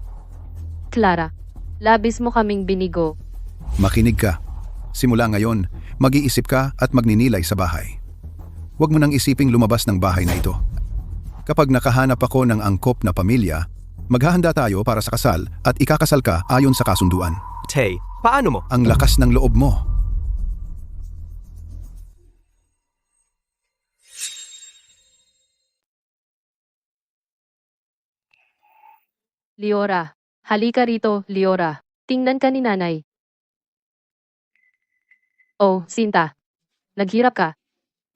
Clara, labis mo kaming binigo. Makinig ka. Simula ngayon, mag-iisip ka at magninilay sa bahay. Huwag mo nang isiping lumabas ng bahay na ito. Kapag nakahanap ako ng angkop na pamilya, maghahanda tayo para sa kasal at ikakasal ka ayon sa kasunduan. Tay, paano mo? Ang lakas ng loob mo. Liora, halika rito, Liora. Tingnan ka ni nanay. Oh, Sinta. Naghirap ka.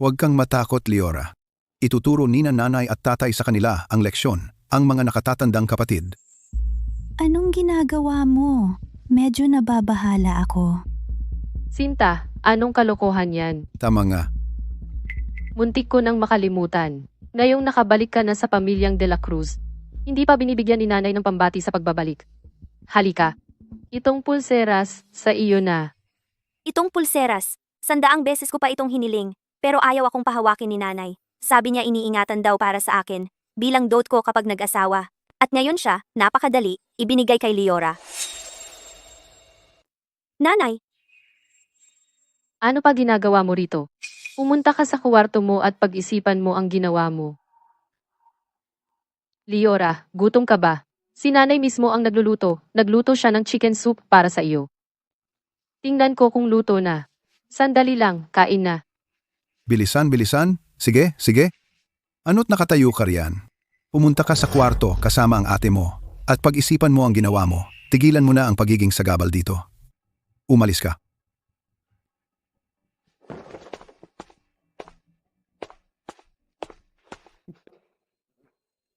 Huwag kang matakot, Liora. Ituturo ni nanay at tatay sa kanila ang leksyon, ang mga nakatatandang kapatid. Anong ginagawa mo? Medyo nababahala ako. Sinta, anong kalokohan yan? Tama nga. Muntik ko nang makalimutan. Ngayong nakabalik ka na sa pamilyang De La Cruz, hindi pa binibigyan ni nanay ng pambati sa pagbabalik. Halika. Itong pulseras sa iyo na. Itong pulseras, 100 beses ko pa itong hiniling, pero ayaw akong pahawakin ni nanay. Sabi niya iniingatan daw para sa akin, bilang dote ko kapag nag-asawa. At ngayon siya, napakadali, ibinigay kay Liora. Nanay, Ano pa ginagawa mo rito? Pumunta ka sa kwarto mo at pag-isipan mo ang ginawa mo. Liora, gutom ka ba? Si nanay mismo ang nagluluto. Nagluto siya ng chicken soup para sa iyo. Tingnan ko kung luto na. Sandali lang, kain na. Bilisan. Sige. Ano't nakatayo ka riyan? Pumunta ka sa kwarto kasama ang ate mo at pag-isipan mo ang ginawa mo. Tigilan mo na ang pagiging sagabal dito. Umalis ka.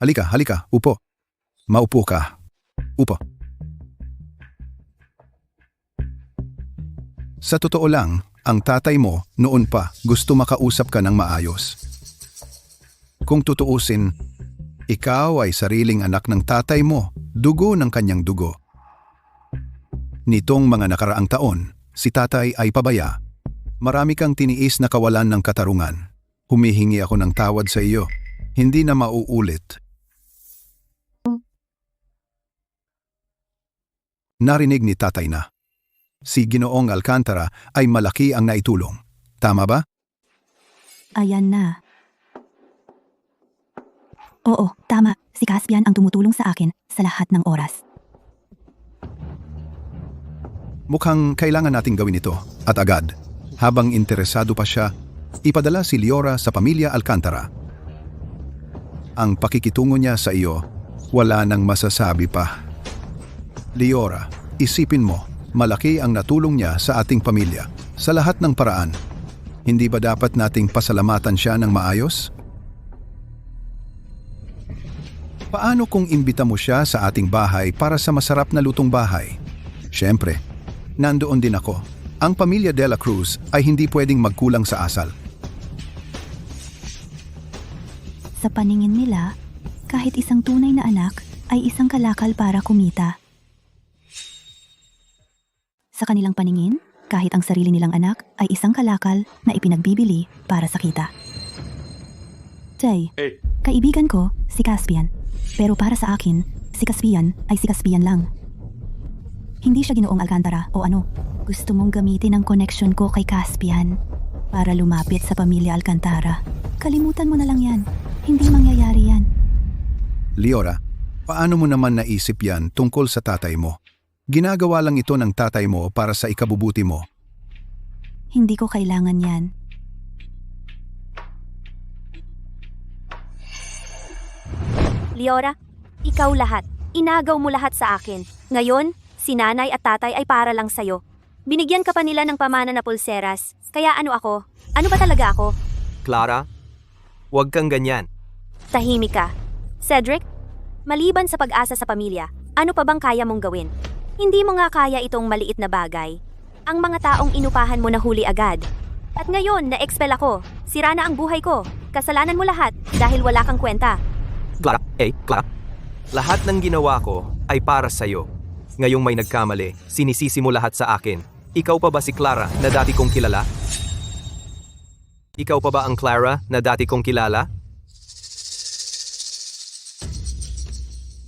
Halika, upo. Maupo ka. Upo. Sa totoo lang, ang tatay mo noon pa gusto makausap ka ng maayos. Kung tutuusin, ikaw ay sariling anak ng tatay mo, dugo ng kanyang dugo. Nitong mga nakaraang taon, si tatay ay pabaya. Marami kang tiniis na kawalan ng katarungan. Humihingi ako ng tawad sa iyo. Hindi na mauulit. Narinig ni tatay na si Ginoong Alcantara ay malaki ang naitulong. Tama ba? Ayan na. Oo, tama. Si Caspian ang tumutulong sa akin sa lahat ng oras. Mukhang kailangan nating gawin ito at agad. Habang interesado pa siya, ipadala si Liora sa pamilya Alcantara. Ang pakikitungo niya sa iyo, wala nang masasabi pa. Liora, isipin mo, malaki ang natulong niya sa ating pamilya, sa lahat ng paraan. Hindi ba dapat nating pasalamatan siya ng maayos? Paano kung imbita mo siya sa ating bahay para sa masarap na lutong bahay? Siyempre, nandoon din ako. Ang pamilya De La Cruz ay hindi pwedeng magkulang sa asal. Sa paningin nila, kahit isang tunay na anak ay isang kalakal para kumita. Sa kanilang paningin, kahit ang sarili nilang anak ay isang kalakal na ipinagbibili para sa kita. Jay, kaibigan ko si Caspian. Pero para sa akin, si Caspian ay si Caspian lang. Hindi siya Ginoong Alcantara o ano. Gusto mong gamitin ang connection ko kay Caspian para lumapit sa pamilya Alcantara. Kalimutan mo na lang yan. Hindi mangyayari yan. Liora, paano mo naman naisip yan tungkol sa tatay mo? Ginagawa lang ito ng tatay mo para sa ikabubuti mo. Hindi ko kailangan yan. Liora, ikaw lahat. Inagaw mo lahat sa akin. Ngayon, si nanay at tatay ay para lang sa'yo. Binigyan ka pa nila ng pamana na pulseras. Kaya ano ako? Ano ba talaga ako? Clara, huwag kang ganyan. Tahimik ka. Cedric, maliban sa pag-asa sa pamilya, ano pa bang kaya mong gawin? Hindi mo nga kaya itong maliit na bagay. Ang mga taong inupahan mo na huli agad. At ngayon, na-expel ako. Sira na ang buhay ko. Kasalanan mo lahat dahil wala kang kwenta. Clara, Clara. Lahat ng ginawa ko ay para sa'yo. Ngayong may nagkamali, sinisisi mo lahat sa akin. Ikaw pa ba si Clara na dati kong kilala? Ikaw pa ba ang Clara na dati kong kilala?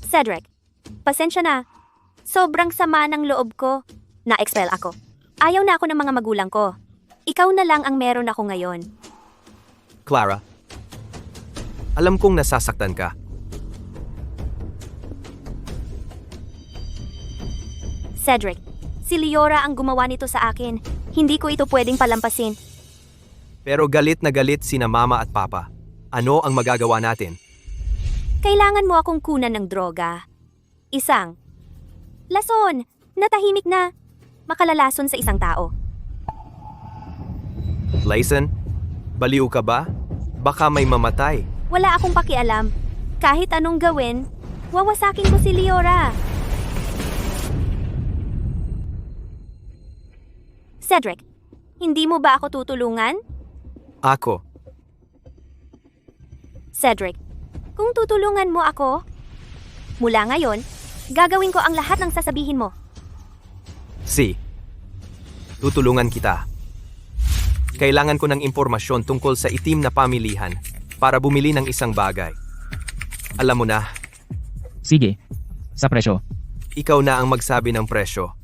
Cedric, pasensya na. Sobrang sama ng loob ko. Na-expel ako. Ayaw na ako ng mga magulang ko. Ikaw na lang ang meron ako ngayon. Clara, alam kong nasasaktan ka. Cedric, si Liora ang gumawa nito sa akin. Hindi ko ito pwedeng palampasin. Pero galit na galit sina mama at papa. Ano ang magagawa natin? Kailangan mo akong kunan ng droga. Isang lason, natahimik na. Makalalason sa isang tao. Lyson, baliw ka ba? Baka may mamatay. Wala akong pakialam. Kahit anong gawin, wawasakin ko si Liora. Cedric, hindi mo ba ako tutulungan? Ako. Cedric, kung tutulungan mo ako, mula ngayon, gagawin ko ang lahat ng sasabihin mo. Tutulungan kita. Kailangan ko ng impormasyon tungkol sa itim na pamilihan para bumili ng isang bagay. Alam mo na, Sige. Sa presyo. ikaw na ang magsabi ng presyo.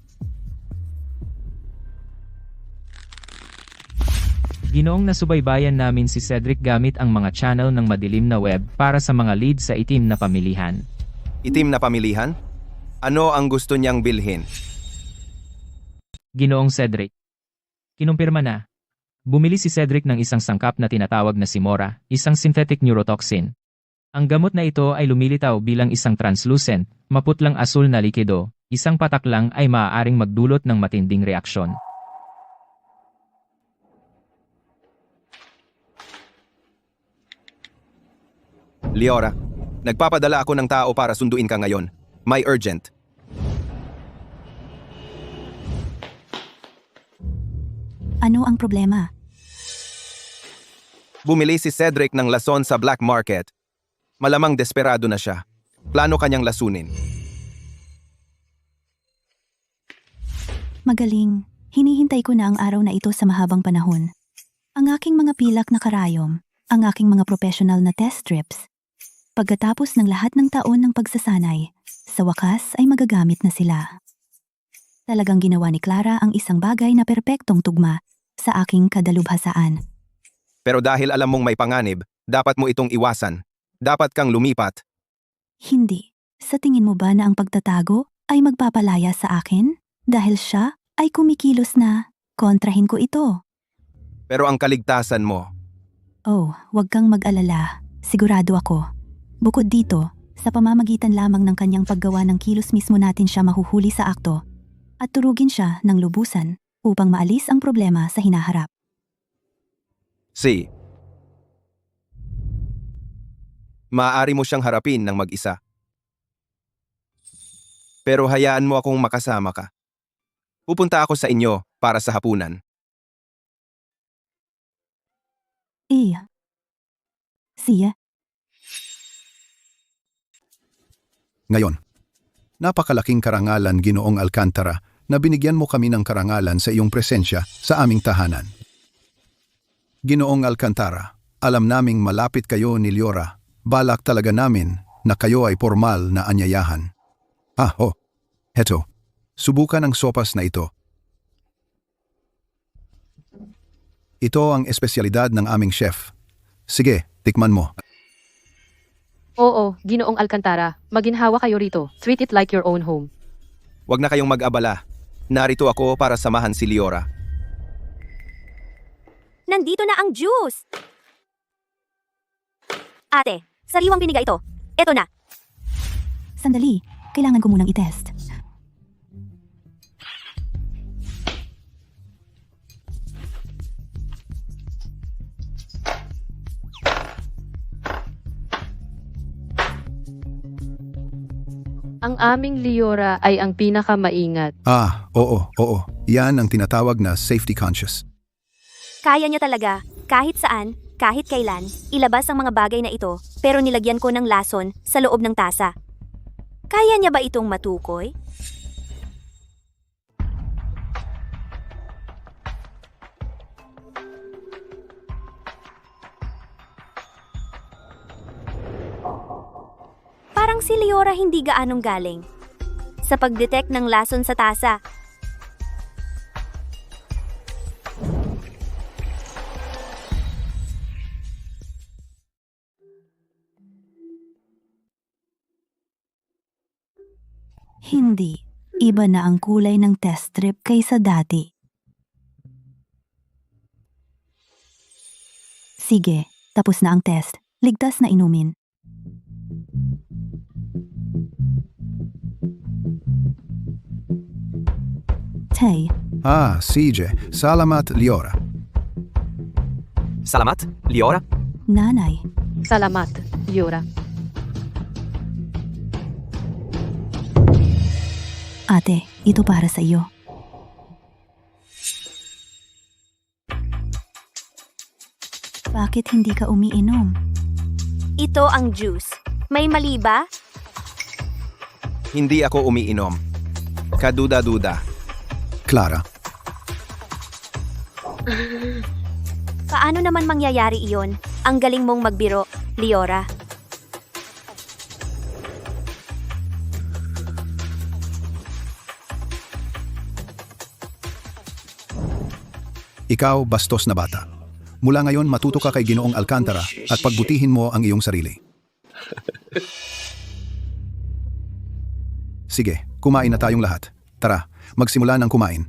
Ginoong nasubaybayan namin si Cedric gamit ang mga channel ng madilim na web para sa mga lead sa itim na pamilihan. Itim na pamilihan? Ano ang gusto niyang bilhin? Ginoong Cedric. Kinumpirma na. Bumili si Cedric ng isang sangkap na tinatawag na Simora, isang synthetic neurotoxin. Ang gamot na ito ay lumilitaw bilang isang translucent, maputlang asul na likido. Isang patak lang ay maaaring magdulot ng matinding reaksyon. Liora, nagpapadala ako ng tao para sunduin ka ngayon. May urgent. Ano ang problema? Bumili si Cedric ng lason sa black market. Malamang desperado na siya. Plano kanyang lasunin. Magaling. Hinihintay ko na ang araw na ito sa mahabang panahon. Ang aking mga pilak na karayom, ang aking mga professional na test strips. Pagkatapos ng lahat ng taon ng pagsasanay, sa wakas ay magagamit na sila. Talagang ginawa ni Clara ang isang bagay na perpektong tugma sa aking kadalubhasaan. Pero dahil alam mong may panganib, dapat mo itong iwasan. Dapat kang lumipat. Hindi. Sa tingin mo ba na ang pagtatago ay magpapalaya sa akin? Dahil siya ay kumikilos na kontrahin ko ito. Pero ang kaligtasan mo, Oh, huwag kang mag-alala. Sigurado ako. Bukod dito, sa pamamagitan lamang ng kanyang paggawa ng kilos mismo natin siya mahuhuli sa akto at turugin siya ng lubusan upang maalis ang problema sa hinaharap. maaari mo siyang harapin ng mag-isa. Pero hayaan mo akong makasama ka. Pupunta ako sa inyo para sa hapunan. Siya. Ngayon, napakalaking karangalan, Ginoong Alcantara, na binigyan mo kami ng karangalan sa iyong presensya sa aming tahanan. Ginoong Alcantara, alam naming malapit kayo ni Liora. Balak talaga namin na kayo ay formal na anyayahan. Heto, subukan ang sopas na ito. Ito ang espesyalidad ng aming chef. Sige, tikman mo. Oo, Ginoong Alcantara, maginhawa kayo rito. Treat it like your own home. Huwag na kayong mag-abala. Narito ako para samahan si Liora. Nandito na ang juice! Ate, sariwang binigay ito. Eto na. Sandali, kailangan ko munang itest. Ang aming Liora ay ang pinakamaingat. Oo. Yan ang tinatawag na safety conscious. Kaya niya talaga, kahit saan, kahit kailan, ilabas ang mga bagay na ito, pero nilagyan ko ng lason sa loob ng tasa. Kaya niya ba itong matukoy? Parang si Liora hindi gaanong galing sa pag-detect ng lason sa tasa. Hindi. Iba na ang kulay ng test strip kaysa dati. Sige, tapos na ang test. Ligtas na inumin. Tay, CJ. Salamat, Liora. Salamat, Liora. nanay, Salamat, Liora. ate, ito para sa iyo. Bakit hindi ka umiinom? Ito ang juice. May mali ba? Hindi ako umiinom. Kaduda-duda. Clara, Paano naman mangyayari iyon? Ang galing mong magbiro, Liora. ikaw bastos na bata. Mula ngayon matuto ka kay Ginoong Alcantara at pagbutihin mo ang iyong sarili. Sige, kumain na tayong lahat. Tara, magsimula ng kumain.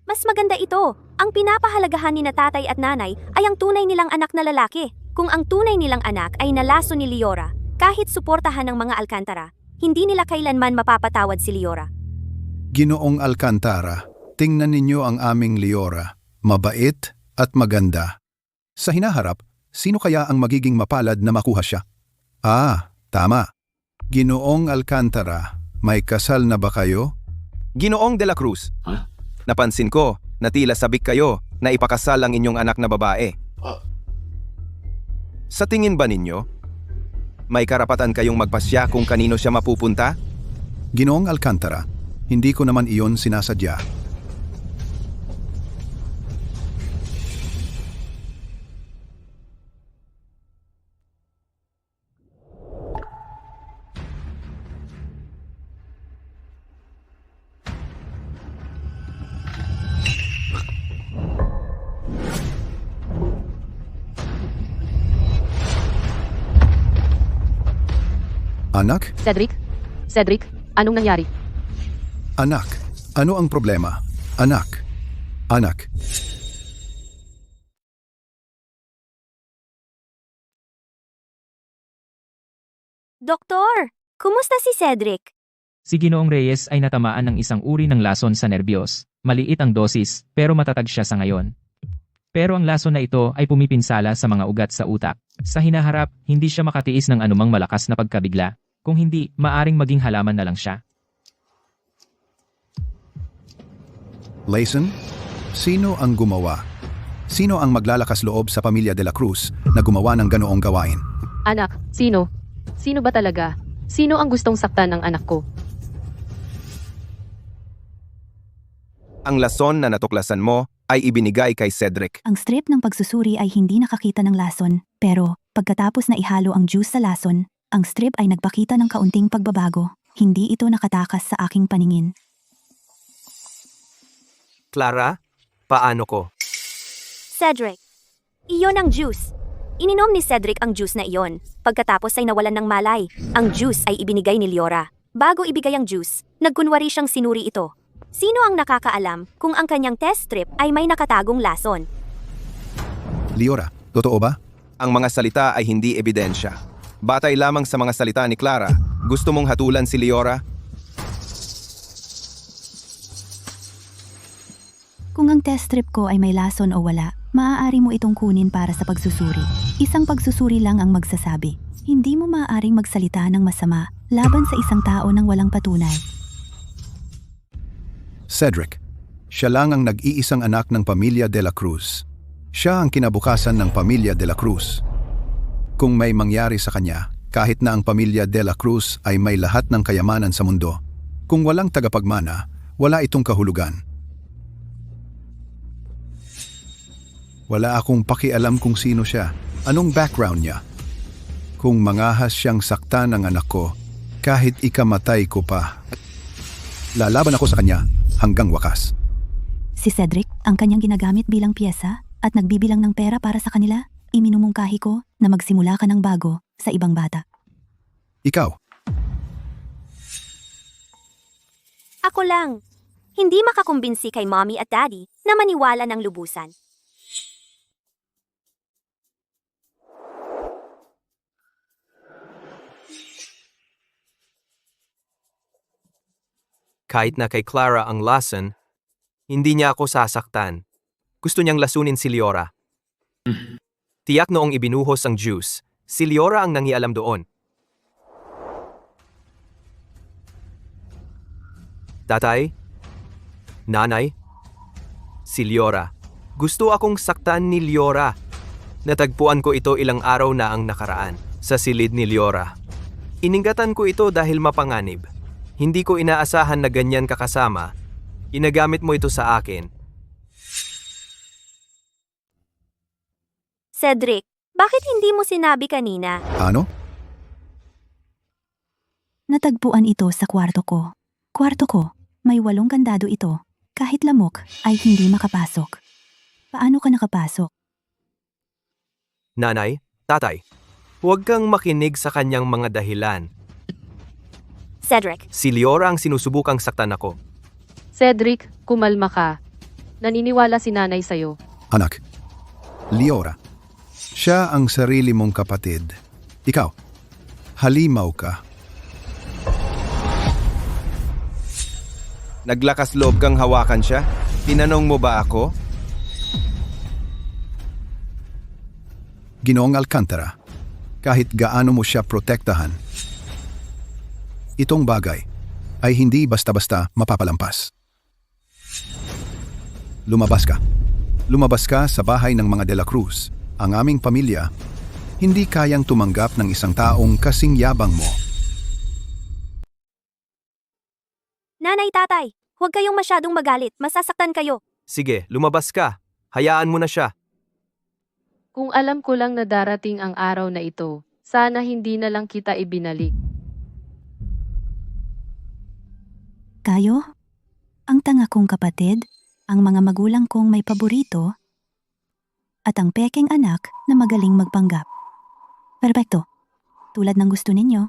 Mas maganda ito. Ang pinapahalagahan ni na tatay at nanay ay ang tunay nilang anak na lalaki. Kung ang tunay nilang anak ay nalaso ni Liora, kahit suportahan ng mga Alcantara, hindi nila kailanman mapapatawad si Liora. Ginoong Alcantara, tingnan ninyo ang aming Liora. Mabait at maganda. Sa hinaharap, sino kaya ang magiging mapalad na makuha siya? Tama. Ginoong Alcantara, may kasal na ba kayo? Ginoong de la Cruz. Napansin ko na tila sabik kayo na ipakasal ang inyong anak na babae. Sa tingin ba ninyo, may karapatan kayong magpasya kung kanino siya mapupunta? Ginoong Alcantara, hindi ko naman iyon sinasadya. Anak? Cedric, anong nangyari? Anak, ano ang problema? Anak. Doktor, kumusta si Cedric? Si Ginoong Reyes ay natamaan ng isang uri ng lason sa nerbiyos. Maliit ang dosis, pero matatag siya sa ngayon. Pero ang lason na ito ay pumipinsala sa mga ugat sa utak. Sa hinaharap, hindi siya makatiis ng anumang malakas na pagkabigla. Kung hindi, maaring maging halaman na lang siya. Layson, sino ang gumawa? Sino ang maglalakas loob sa pamilya de la Cruz na gumawa ng ganoong gawain? Anak, sino? Sino ba talaga? Sino ang gustong saktan ng anak ko? Ang lason na natuklasan mo ay ibinigay kay Cedric. Ang strip ng pagsusuri ay hindi nakakita ng lason, pero pagkatapos na ihalo ang juice sa lason, ang strip ay nagpakita ng kaunting pagbabago. Hindi ito nakatakas sa aking paningin. Clara, paano ko? Cedric, iyon ang juice. Ininom ni Cedric ang juice na iyon. Pagkatapos ay nawalan ng malay. Ang juice ay ibinigay ni Liora. Bago ibigay ang juice, nagkunwari siyang sinuri ito. Sino ang nakakaalam kung ang kanyang test strip ay may nakatagong lason? Liora, totoo ba? Ang mga salita ay hindi ebidensya. Batay lamang sa mga salita ni Clara, gusto mong hatulan si Liora? Kung ang test strip ko ay may lason o wala, maaari mo itong kunin para sa pagsusuri. Isang pagsusuri lang ang magsasabi. Hindi mo maaaring magsalita ng masama laban sa isang tao nang walang patunay. Cedric, siya lang ang nag-iisang anak ng pamilya de la Cruz. Siya ang kinabukasan ng pamilya de la Cruz. Kung may mangyari sa kanya, kahit na ang pamilya de la Cruz ay may lahat ng kayamanan sa mundo, kung walang tagapagmana, wala itong kahulugan. Wala akong pakialam kung sino siya, anong background niya. Kung mangahas siyang saktan ng anak ko, kahit ikamatay ko pa, lalaban ako sa kanya hanggang wakas. Si Cedric ang kanyang ginagamit bilang piyesa at nagbibilang ng pera para sa kanila. Iminumungkahi ko na magsimula ka ng bago sa ibang bata. Ikaw, Ako lang. Hindi makakumbinsi kay mommy at daddy na maniwala ng lubusan. Kahit na kay Clara ang lason, hindi niya ako sasaktan. Gusto niyang lasunin si Leora. Tiyak noong ibinuhos ang juice, si Leora ang nangialam doon. Tatay? Nanay? Si Leora. Gusto akong saktan ni Leora. Natagpuan ko ito ilang araw na ang nakaraan, sa silid ni Leora. Iningatan ko ito dahil mapanganib. Hindi ko inaasahan na ganyan kakasama. Inagamit mo ito sa akin. Cedric, bakit hindi mo sinabi kanina? ano? Natagpuan ito sa kwarto ko. Kwarto ko, may 8 kandado ito. Kahit lamok ay hindi makapasok. Paano ka nakapasok? Nanay, tatay, huwag kang makinig sa kanyang mga dahilan. Cedric, Si Leora ang sinusubukang saktan ako. Cedric, kumalma ka. Naniniwala si nanay sa'yo. Anak, Leora, siya ang sarili mong kapatid. Ikaw, halimaw ka. Naglakas loob kang hawakan siya? Tinanong mo ba ako? Ginoong Alcantara, kahit gaano mo siya protektahan, itong bagay ay hindi basta-basta mapapalampas. Lumabas ka. Lumabas ka sa bahay ng mga De La Cruz. Ang aming pamilya, hindi kayang tumanggap ng isang taong kasing yabang mo. nanay, tatay, huwag kayong masyadong magalit. Masasaktan kayo. Sige, lumabas ka. Hayaan mo na siya. Kung alam ko lang na darating ang araw na ito, sana hindi na lang kita ibinalik. Kayo? Ang tanga kong kapatid, ang mga magulang kong may paborito, at ang pekeng anak na magaling magpanggap. Perpekto. Tulad ng gusto ninyo.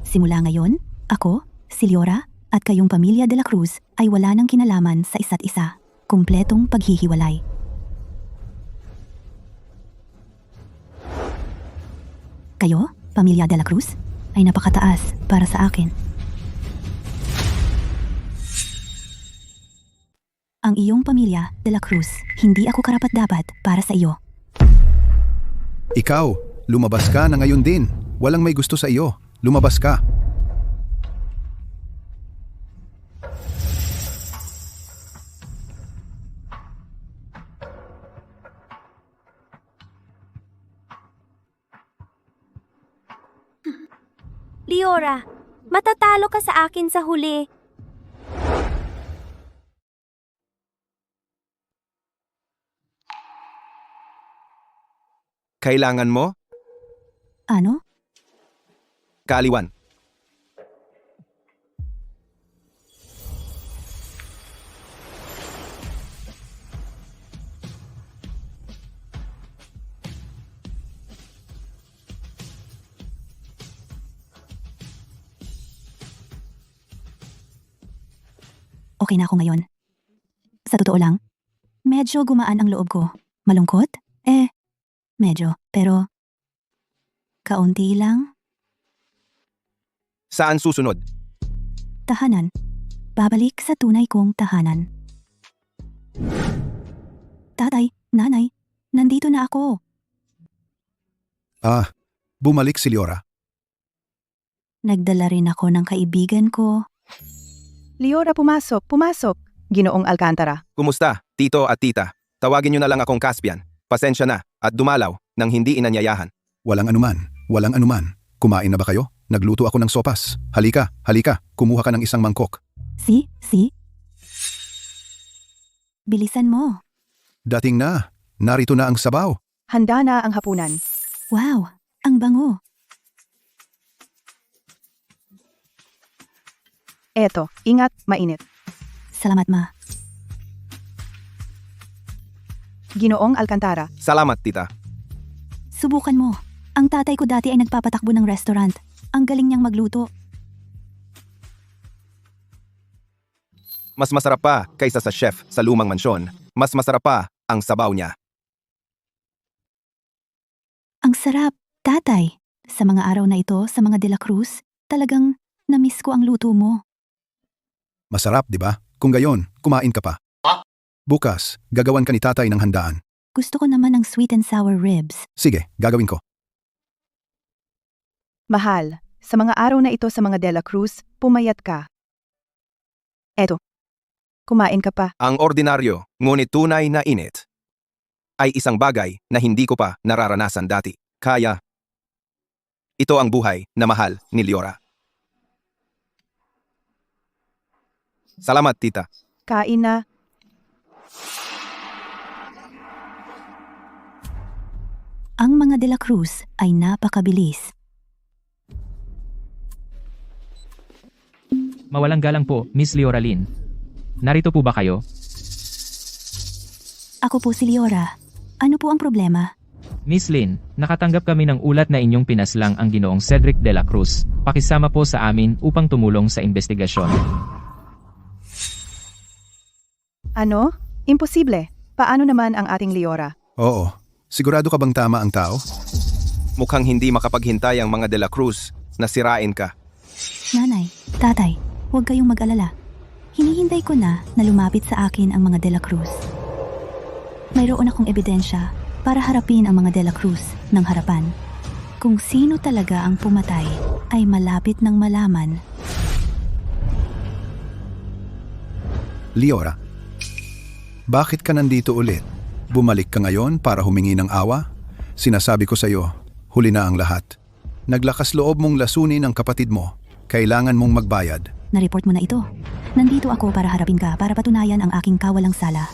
Simula ngayon, ako, si Leora, at kayong pamilya de la Cruz ay wala nang kinalaman sa isa't isa. Kumpletong paghihiwalay. Kayo, pamilya de la Cruz, ay napakataas para sa akin. Ang iyong pamilya de la Cruz, hindi ako karapat-dapat para sa iyo. Ikaw, lumabas ka na ngayon din. Walang may gusto sa iyo. Lumabas ka. Leora, matatalo ka sa akin sa huli. Kailangan mo? Ano? Kaliwan. Okay na ako ngayon. Sa totoo lang, medyo gumaan ang loob ko. Malungkot? Medyo. Pero, kaunti lang. Saan susunod? Tahanan. Babalik sa tunay kong tahanan. Tatay, nanay, nandito na ako. Bumalik si Leora. Nagdala rin ako ng kaibigan ko. Liora, pumasok, pumasok. Ginoong Alcantara. Kumusta, tito at tita? Tawagin niyo na lang akong Caspian. Pasensya na at dumalaw nang hindi inanyayahan. Walang anuman, walang anuman. Kumain na ba kayo? Nagluto ako ng sopas. Halika, halika, kumuha ka ng isang mangkok. Si? Bilisan mo. Dating na, narito na ang sabaw. Handa na ang hapunan. Wow, ang bango. Eto, ingat, mainit. Salamat, Ma. Ginoong Alcantara. Salamat, tita. Subukan mo. Ang tatay ko dati ay nagpapatakbo ng restaurant. Ang galing niyang magluto. Mas masarap pa kaysa sa chef sa lumang mansyon. Mas masarap pa ang sabaw niya. Ang sarap, tatay. Sa mga araw na ito, sa mga De La Cruz, talagang namiss ko ang luto mo. Masarap, di ba? Kung gayon, kumain ka pa. Bukas, gagawan ka ni tatay ng handaan. Gusto ko naman ng sweet and sour ribs. Sige, gagawin ko. Mahal, sa mga araw na ito sa mga De La Cruz, pumayat ka. Eto, kumain ka pa. Ang ordinaryo, ngunit tunay na init, ay isang bagay na hindi ko pa nararanasan dati. Kaya, ito ang buhay na mahal ni Liora. Salamat, tita. Kain na. Ang mga De La Cruz ay napakabilis. Mawalang galang po, Miss Lioralyn. Narito po ba kayo? Ako po si Liora. Ano po ang problema? Miss Lynn, nakatanggap kami ng ulat na inyong pinaslang ang ginoong Cedric de la Cruz. Pakisama po sa amin upang tumulong sa investigasyon. Ano? Imposible. Paano naman ang ating Liora? Oo. Sigurado ka bang tama ang tao? Mukhang hindi makapaghintay ang mga De La Cruz na sirain ka. Nanay, tatay, huwag kayong mag-alala. Hinihintay ko na lumapit sa akin ang mga De La Cruz. Mayroon akong ebidensya para harapin ang mga De La Cruz ng harapan. Kung sino talaga ang pumatay ay malapit ng malaman. Liora, bakit ka nandito ulit? Bumalik ka ngayon para humingi ng awa? Sinasabi ko sa iyo, huli na ang lahat. Naglakas loob mong lasunin ang kapatid mo. Kailangan mong magbayad. Na-report mo na ito. Nandito ako para harapin ka para patunayan ang aking kawalang sala.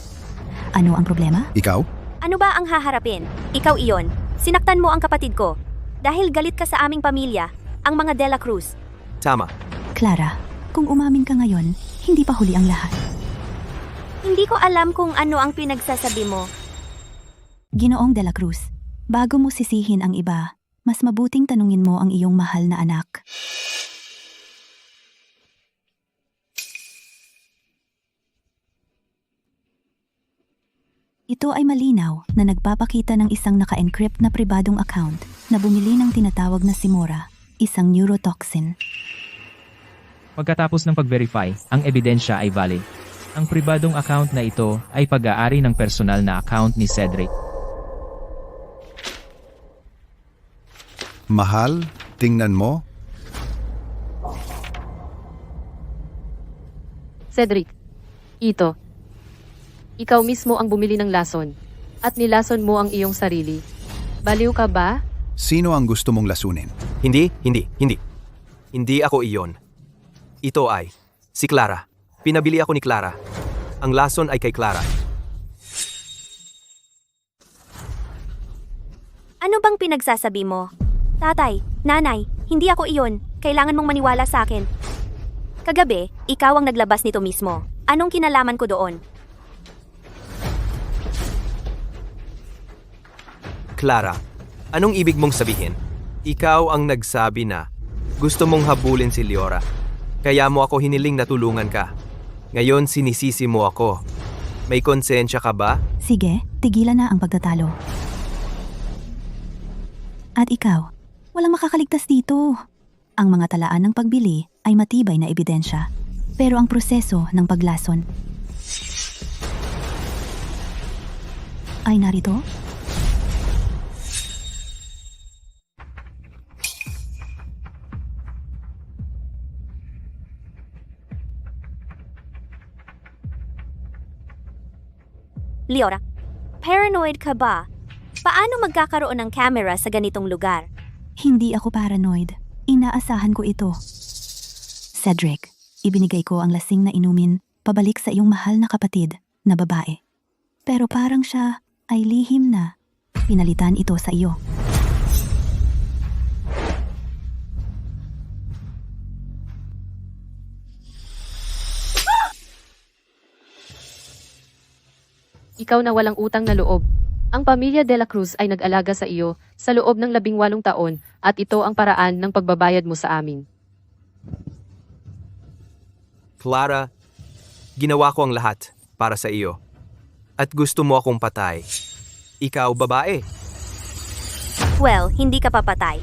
Ano ang problema? Ikaw? Ano ba ang haharapin? Ikaw iyon. Sinaktan mo ang kapatid ko. Dahil galit ka sa aming pamilya, ang mga De La Cruz. Tama. Clara, kung umamin ka ngayon, hindi pa huli ang lahat. Hindi ko alam kung ano ang pinagsasabi mo. Ginoong De La Cruz, bago mo sisihin ang iba, mas mabuting tanungin mo ang iyong mahal na anak. Ito ay malinaw na nagpapakita ng isang naka-encrypt na pribadong account na bumili ng tinatawag na Simora, isang neurotoxin. Pagkatapos ng pag-verify, ang ebidensya ay valid. Ang pribadong account na ito ay pag-aari ng personal na account ni Cedric. Mahal, tingnan mo. Cedric, ito. Ikaw mismo ang bumili ng lason. At nilason mo ang iyong sarili. Baliw ka ba? Sino ang gusto mong lasunin? Hindi. Hindi ako iyon. Ito ay si Clara. Pinabili ako ni Clara. Ang lason ay kay Clara. Ano bang pinagsasabi mo? Tatay, nanay, hindi ako iyon. Kailangan mong maniwala sa akin. Kagabi, ikaw ang naglabas nito mismo. Anong kinalaman ko doon? Clara, anong ibig mong sabihin? Ikaw ang nagsabi na gusto mong habulin si Liora. Kaya mo ako hiniling na tulungan ka. Ngayon sinisisi mo ako. May konsensya ka ba? Sige, tigilan na ang pagtatalo. At ikaw, walang makakaligtas dito. Ang mga talaan ng pagbili ay matibay na ebidensya. Pero ang proseso ng paglason ay narito. Leora, paranoid ka ba? Paano magkakaroon ng camera sa ganitong lugar? Hindi ako paranoid. Inaasahan ko ito. Cedric, ibinigay ko ang lasing na inumin pabalik sa iyong mahal na kapatid na babae. Pero parang siya ay lihim na. Pinalitan ito sa iyo. Ikaw na walang utang na loob. Ang pamilya De La Cruz ay nag-alaga sa iyo sa loob ng 18 taon at ito ang paraan ng pagbabayad mo sa amin. Clara, ginawa ko ang lahat para sa iyo. At gusto mo akong patay. Ikaw, babae. Well, hindi ka papatay.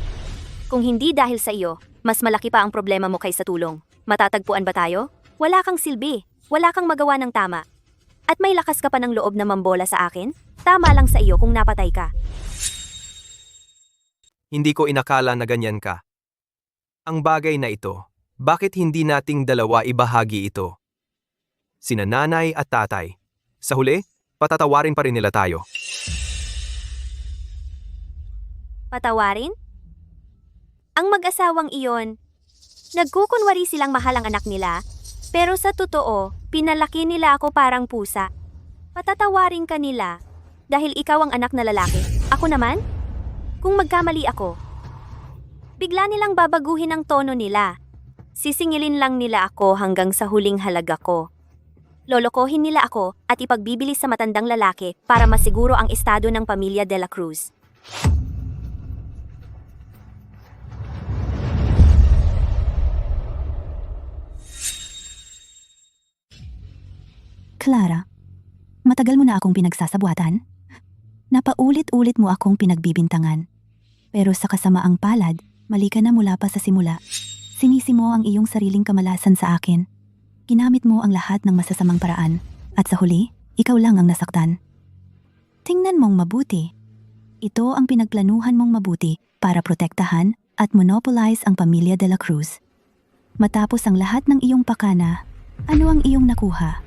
Kung hindi dahil sa iyo, mas malaki pa ang problema mo kaysa tulong. Matatagpuan ba tayo? Wala kang silbi. Wala kang magawa ng tama. At may lakas ka pa ng loob na mambola sa akin? Tama lang sa iyo kung napatay ka. Hindi ko inakala na ganyan ka. Ang bagay na ito, bakit hindi nating dalawa ibahagi ito? Sina nanay at tatay. Sa huli, patatawarin pa rin nila tayo. Patawarin? Ang mag-asawang iyon, nagkukunwari silang mahal ang anak nila, pero sa totoo, pinalaki nila ako parang pusa. Patatawarin ka nila dahil ikaw ang anak na lalaki. Ako naman? Kung magkamali ako, bigla nilang babaguhin ang tono nila. Sisingilin lang nila ako hanggang sa huling halaga ko. Lolokohin nila ako at ipagbibilis sa matandang lalaki para masiguro ang estado ng pamilya De La Cruz. Clara, matagal mo na akong pinagsasabuatan. Napaulit-ulit mo akong pinagbibintangan. Pero sa kasamaang palad, mali ka na mula pa sa simula. Sinisi mo ang iyong sariling kamalasan sa akin. Ginamit mo ang lahat ng masasamang paraan. At sa huli, ikaw lang ang nasaktan. Tingnan mong mabuti. Ito ang pinagplanuhan mong mabuti para protektahan at monopolize ang pamilya De La Cruz. Matapos ang lahat ng iyong pakana, ano ang iyong nakuha?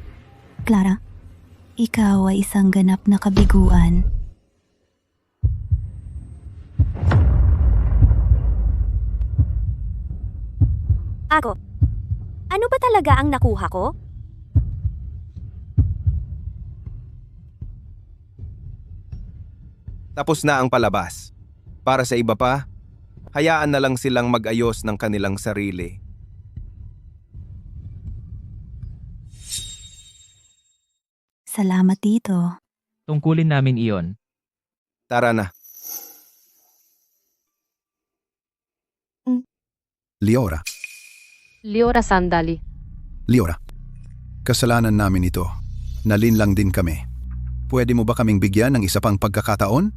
Clara, ikaw ay isang ganap na kabiguan. Ako, ano ba talaga ang nakuha ko? Tapos na ang palabas. Para sa iba pa, hayaan na lang silang mag-ayos ng kanilang sarili. Salamat dito. Tungkulin namin iyon. Tara na. Leora, Leora, sandali. Leora, kasalanan namin ito. Nalinlang din kami. Pwede mo ba kaming bigyan ng isa pang pagkakataon?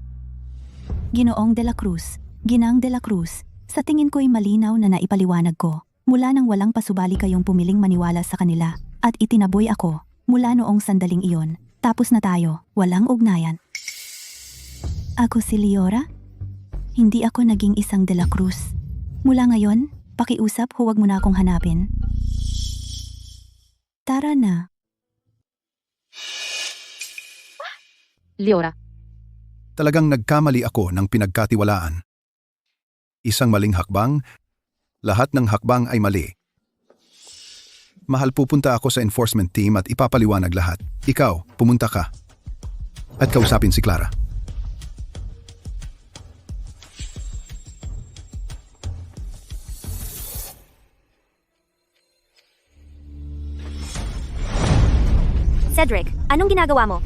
Ginoong De La Cruz, Ginang De La Cruz, sa tingin ko'y malinaw na naipaliwanag ko. Mula nang walang pasubali kayong pumiling maniwala sa kanila at itinaboy ako mula noong sandaling iyon. Tapos na tayo, walang ugnayan. Ako si Leora? Hindi ako naging isang De La Cruz. Mula ngayon, pakiusap huwag mo na akong hanapin. Tara na. Leora, Talagang nagkamali ako ng pinagkatiwalaan. Isang maling hakbang, lahat ng hakbang ay mali. Mahal, pupunta ako sa enforcement team at ipapaliwanag lahat. Ikaw, pumunta ka. At kausapin si Clara. Cedric, anong ginagawa mo?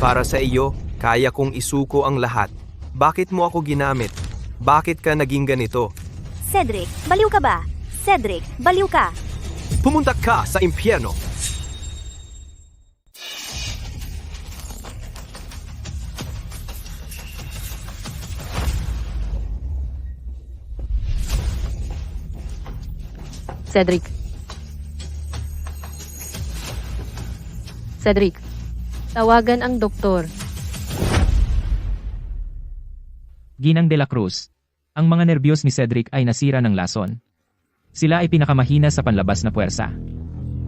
Para sa iyo, kaya kong isuko ang lahat. Bakit mo ako ginamit? Bakit ka naging ganito? Cedric, baliw ka ba? Cedric, baliw ka. Pumunta ka sa impyerno! Cedric. Cedric, tawagan ang doktor. Ginang De La Cruz. Ang mga nerbiyos ni Cedric ay nasira ng lason. Sila ay pinakamahina sa panlabas na puwersa.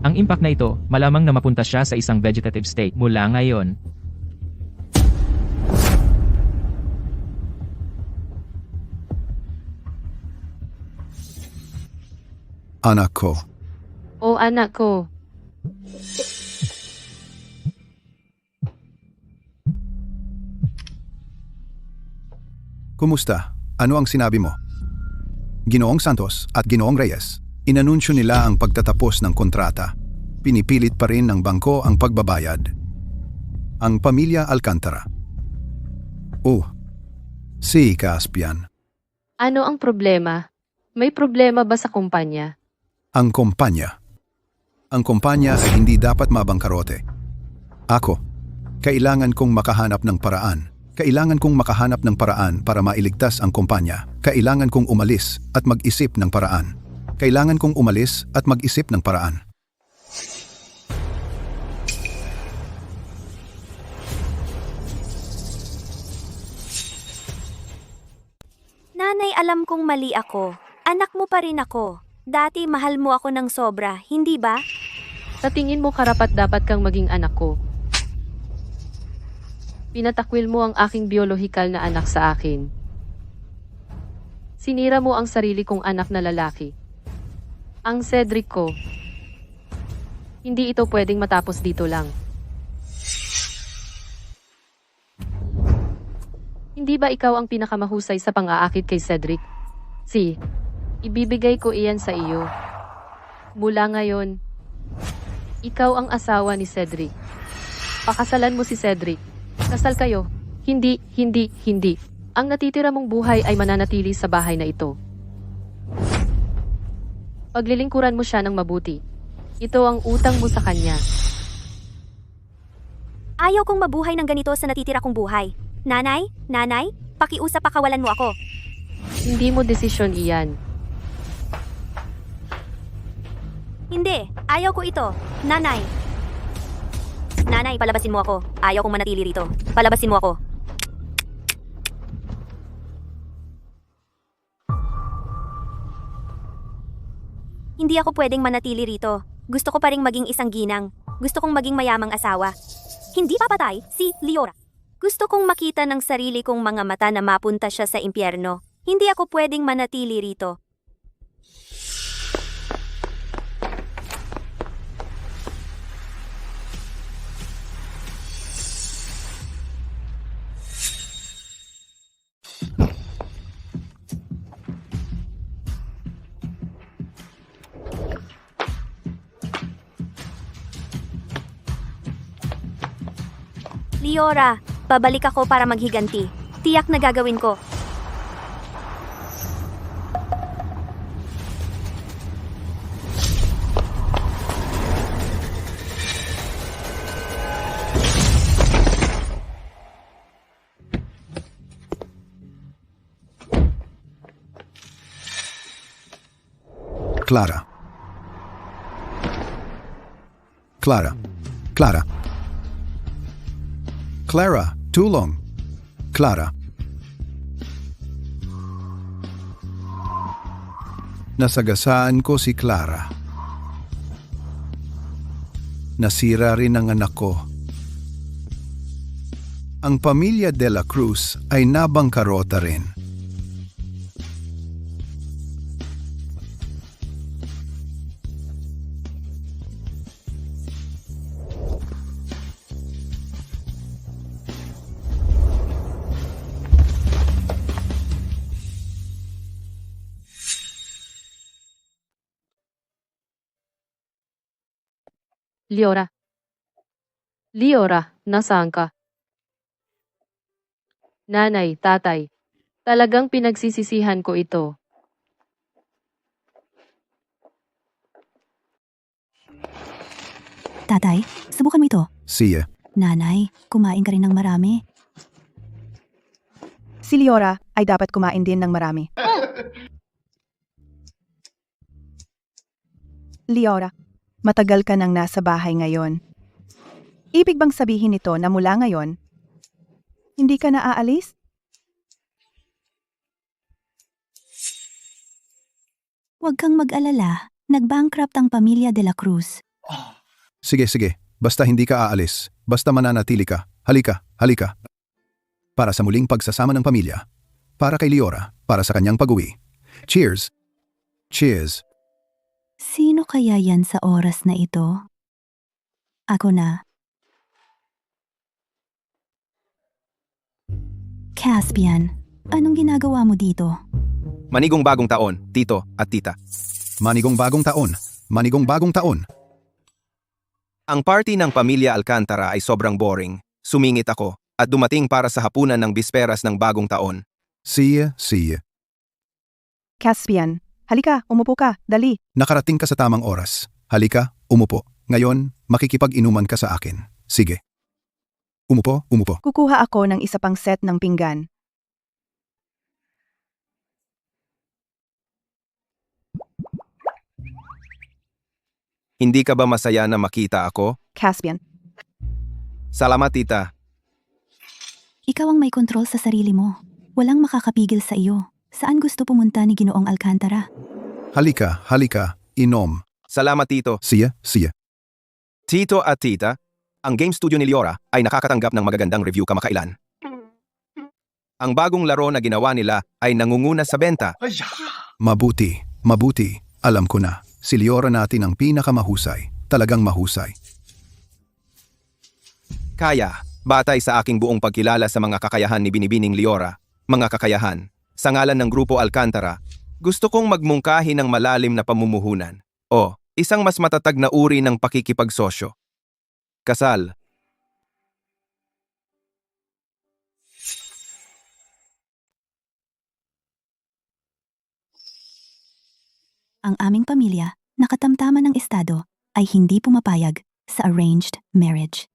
Ang impact na ito, malamang na mapunta siya sa isang vegetative state mula ngayon. Anak ko, O anak ko, kumusta? Ano ang sinabi mo? Ginoong Santos at Ginoong Reyes, inanunsyo nila ang pagtatapos ng kontrata. Pinipilit pa rin ng bangko ang pagbabayad. Ang pamilya Alcantara. Si Caspian. ano ang problema? May problema ba sa kumpanya? Ang kumpanya. Ang kumpanya ay hindi dapat mabangkarote. Ako, kailangan kong makahanap ng paraan. Kailangan kong makahanap ng paraan para mailigtas ang kumpanya. Kailangan kong umalis at mag-isip ng paraan. Kailangan kong umalis at mag-isip ng paraan. Nanay, alam kong mali ako. Anak mo pa rin ako. Dati mahal mo ako ng sobra, hindi ba? Sa tingin mo karapat-dapat kang maging anak ko. Pinatakwil mo ang aking biolohikal na anak sa akin. Sinira mo ang sarili kong anak na lalaki. Ang Cedric ko. Hindi ito pwedeng matapos dito lang. Hindi ba ikaw ang pinakamahusay sa pang-aakit kay Cedric? Ibibigay ko iyan sa iyo. Mula ngayon, ikaw ang asawa ni Cedric. Pakasalan mo si Cedric. Kasal kayo. Hindi. Ang natitira mong buhay ay mananatili sa bahay na ito. Paglilingkuran mo siya ng mabuti. Ito ang utang mo sa kanya. Ayaw kong mabuhay ng ganito sa natitira kong buhay. Nanay, pakiusap pakawalan mo ako. Hindi mo desisyon iyan. Hindi, ayaw ko ito. Nanay, palabasin mo ako. Ayaw kong manatili rito. Palabasin mo ako. Hindi ako pwedeng manatili rito. Gusto ko pa ring maging isang ginang. Gusto kong maging mayamang asawa. Hindi papatay si Leora. Gusto kong makita ng sarili kong mga mata na mapunta siya sa impyerno. Hindi ako pwedeng manatili rito. Leora, babalik ako para maghiganti. Tiyak na gagawin ko. Clara. Clara, tulong. Clara. Nasagasaan ko si Clara. Nasira rin ang anak ko. Ang pamilya de la Cruz ay nabangkarota rin. Leora, nasaan ka? Nanay, tatay, talagang pinagsisisihan ko ito. Tatay, subukan mo ito. Siya. Nanay, kumain ka rin ng marami. Si Leora ay dapat kumain din ng marami. Leora, matagal ka nang nasa bahay ngayon. Ibig bang sabihin nito na mula ngayon, hindi ka na aalis? Huwag kang mag-alala. Nag-bankrupt ang pamilya de la Cruz. Sige, sige. Basta hindi ka aalis. Basta mananatili ka. Halika, halika. Para sa muling pagsasama ng pamilya. Para kay Liora. Para sa kanyang pag-uwi. Cheers! Cheers! Sino kaya yan sa oras na ito? Ako na. Caspian, anong ginagawa mo dito? Manigong bagong taon, tito at tita. Manigong bagong taon. Manigong bagong taon. Ang party ng pamilya Alcantara ay sobrang boring. Sumingit ako at dumating para sa hapunan ng bisperas ng bagong taon. See ya. Caspian, halika, umupo ka, dali. Nakarating ka sa tamang oras. Halika, umupo. Ngayon, makikipag-inuman ka sa akin. Sige. Umupo. Kukuha ako ng isa pang set ng pinggan. Hindi ka ba masaya na makita ako? Caspian, Salamat, tita. Ikaw ang may kontrol sa sarili mo. Walang makakapigil sa iyo. Saan gusto pumunta ni Ginoong Alcantara? Halika. Inom. Salamat, tito. See ya. Tito at tita, ang game studio ni Liora ay nakakatanggap ng magagandang review kamakailan. Ang bagong laro na ginawa nila ay nangunguna sa benta. Mabuti. Alam ko na. Si Liora natin ang pinakamahusay. Talagang mahusay. Kaya, batay sa aking buong pagkilala sa mga kakayahan ni Binibining Liora, mga kakayahan, sa ngalan ng Grupo Alcantara, gusto kong magmungkahi ng malalim na pamumuhunan o isang mas matatag na uri ng pakikipagsosyo. Kasal. Ang aming pamilya, nakatamtaman ng estado, ay hindi pumapayag sa arranged marriage.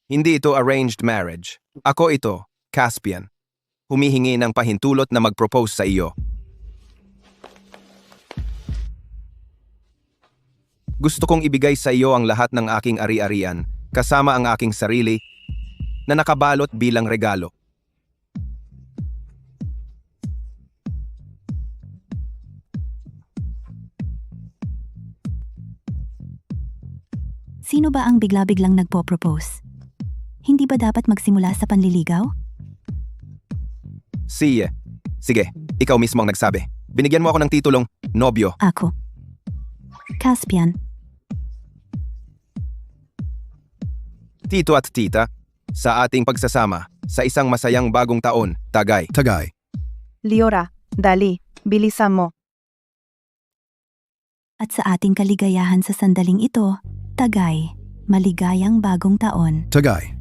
Hindi ito arranged marriage. Ako ito, Caspian. Humihingi ng pahintulot na mag-propose sa iyo. Gusto kong ibigay sa iyo ang lahat ng aking ari-arian, kasama ang aking sarili, na nakabalot bilang regalo. Sino ba ang bigla-biglang nagpo-propose? Hindi ba dapat magsimula sa panliligaw? Sige, ikaw mismo ang nagsabi. Binigyan mo ako ng titulong nobyo. Ako. Caspian, Tito at tita, sa ating pagsasama, sa isang masayang bagong taon, Tagay. Liora, dali, bilisan mo. at sa ating kaligayahan sa sandaling ito, Tagay, maligayang bagong taon. Tagay.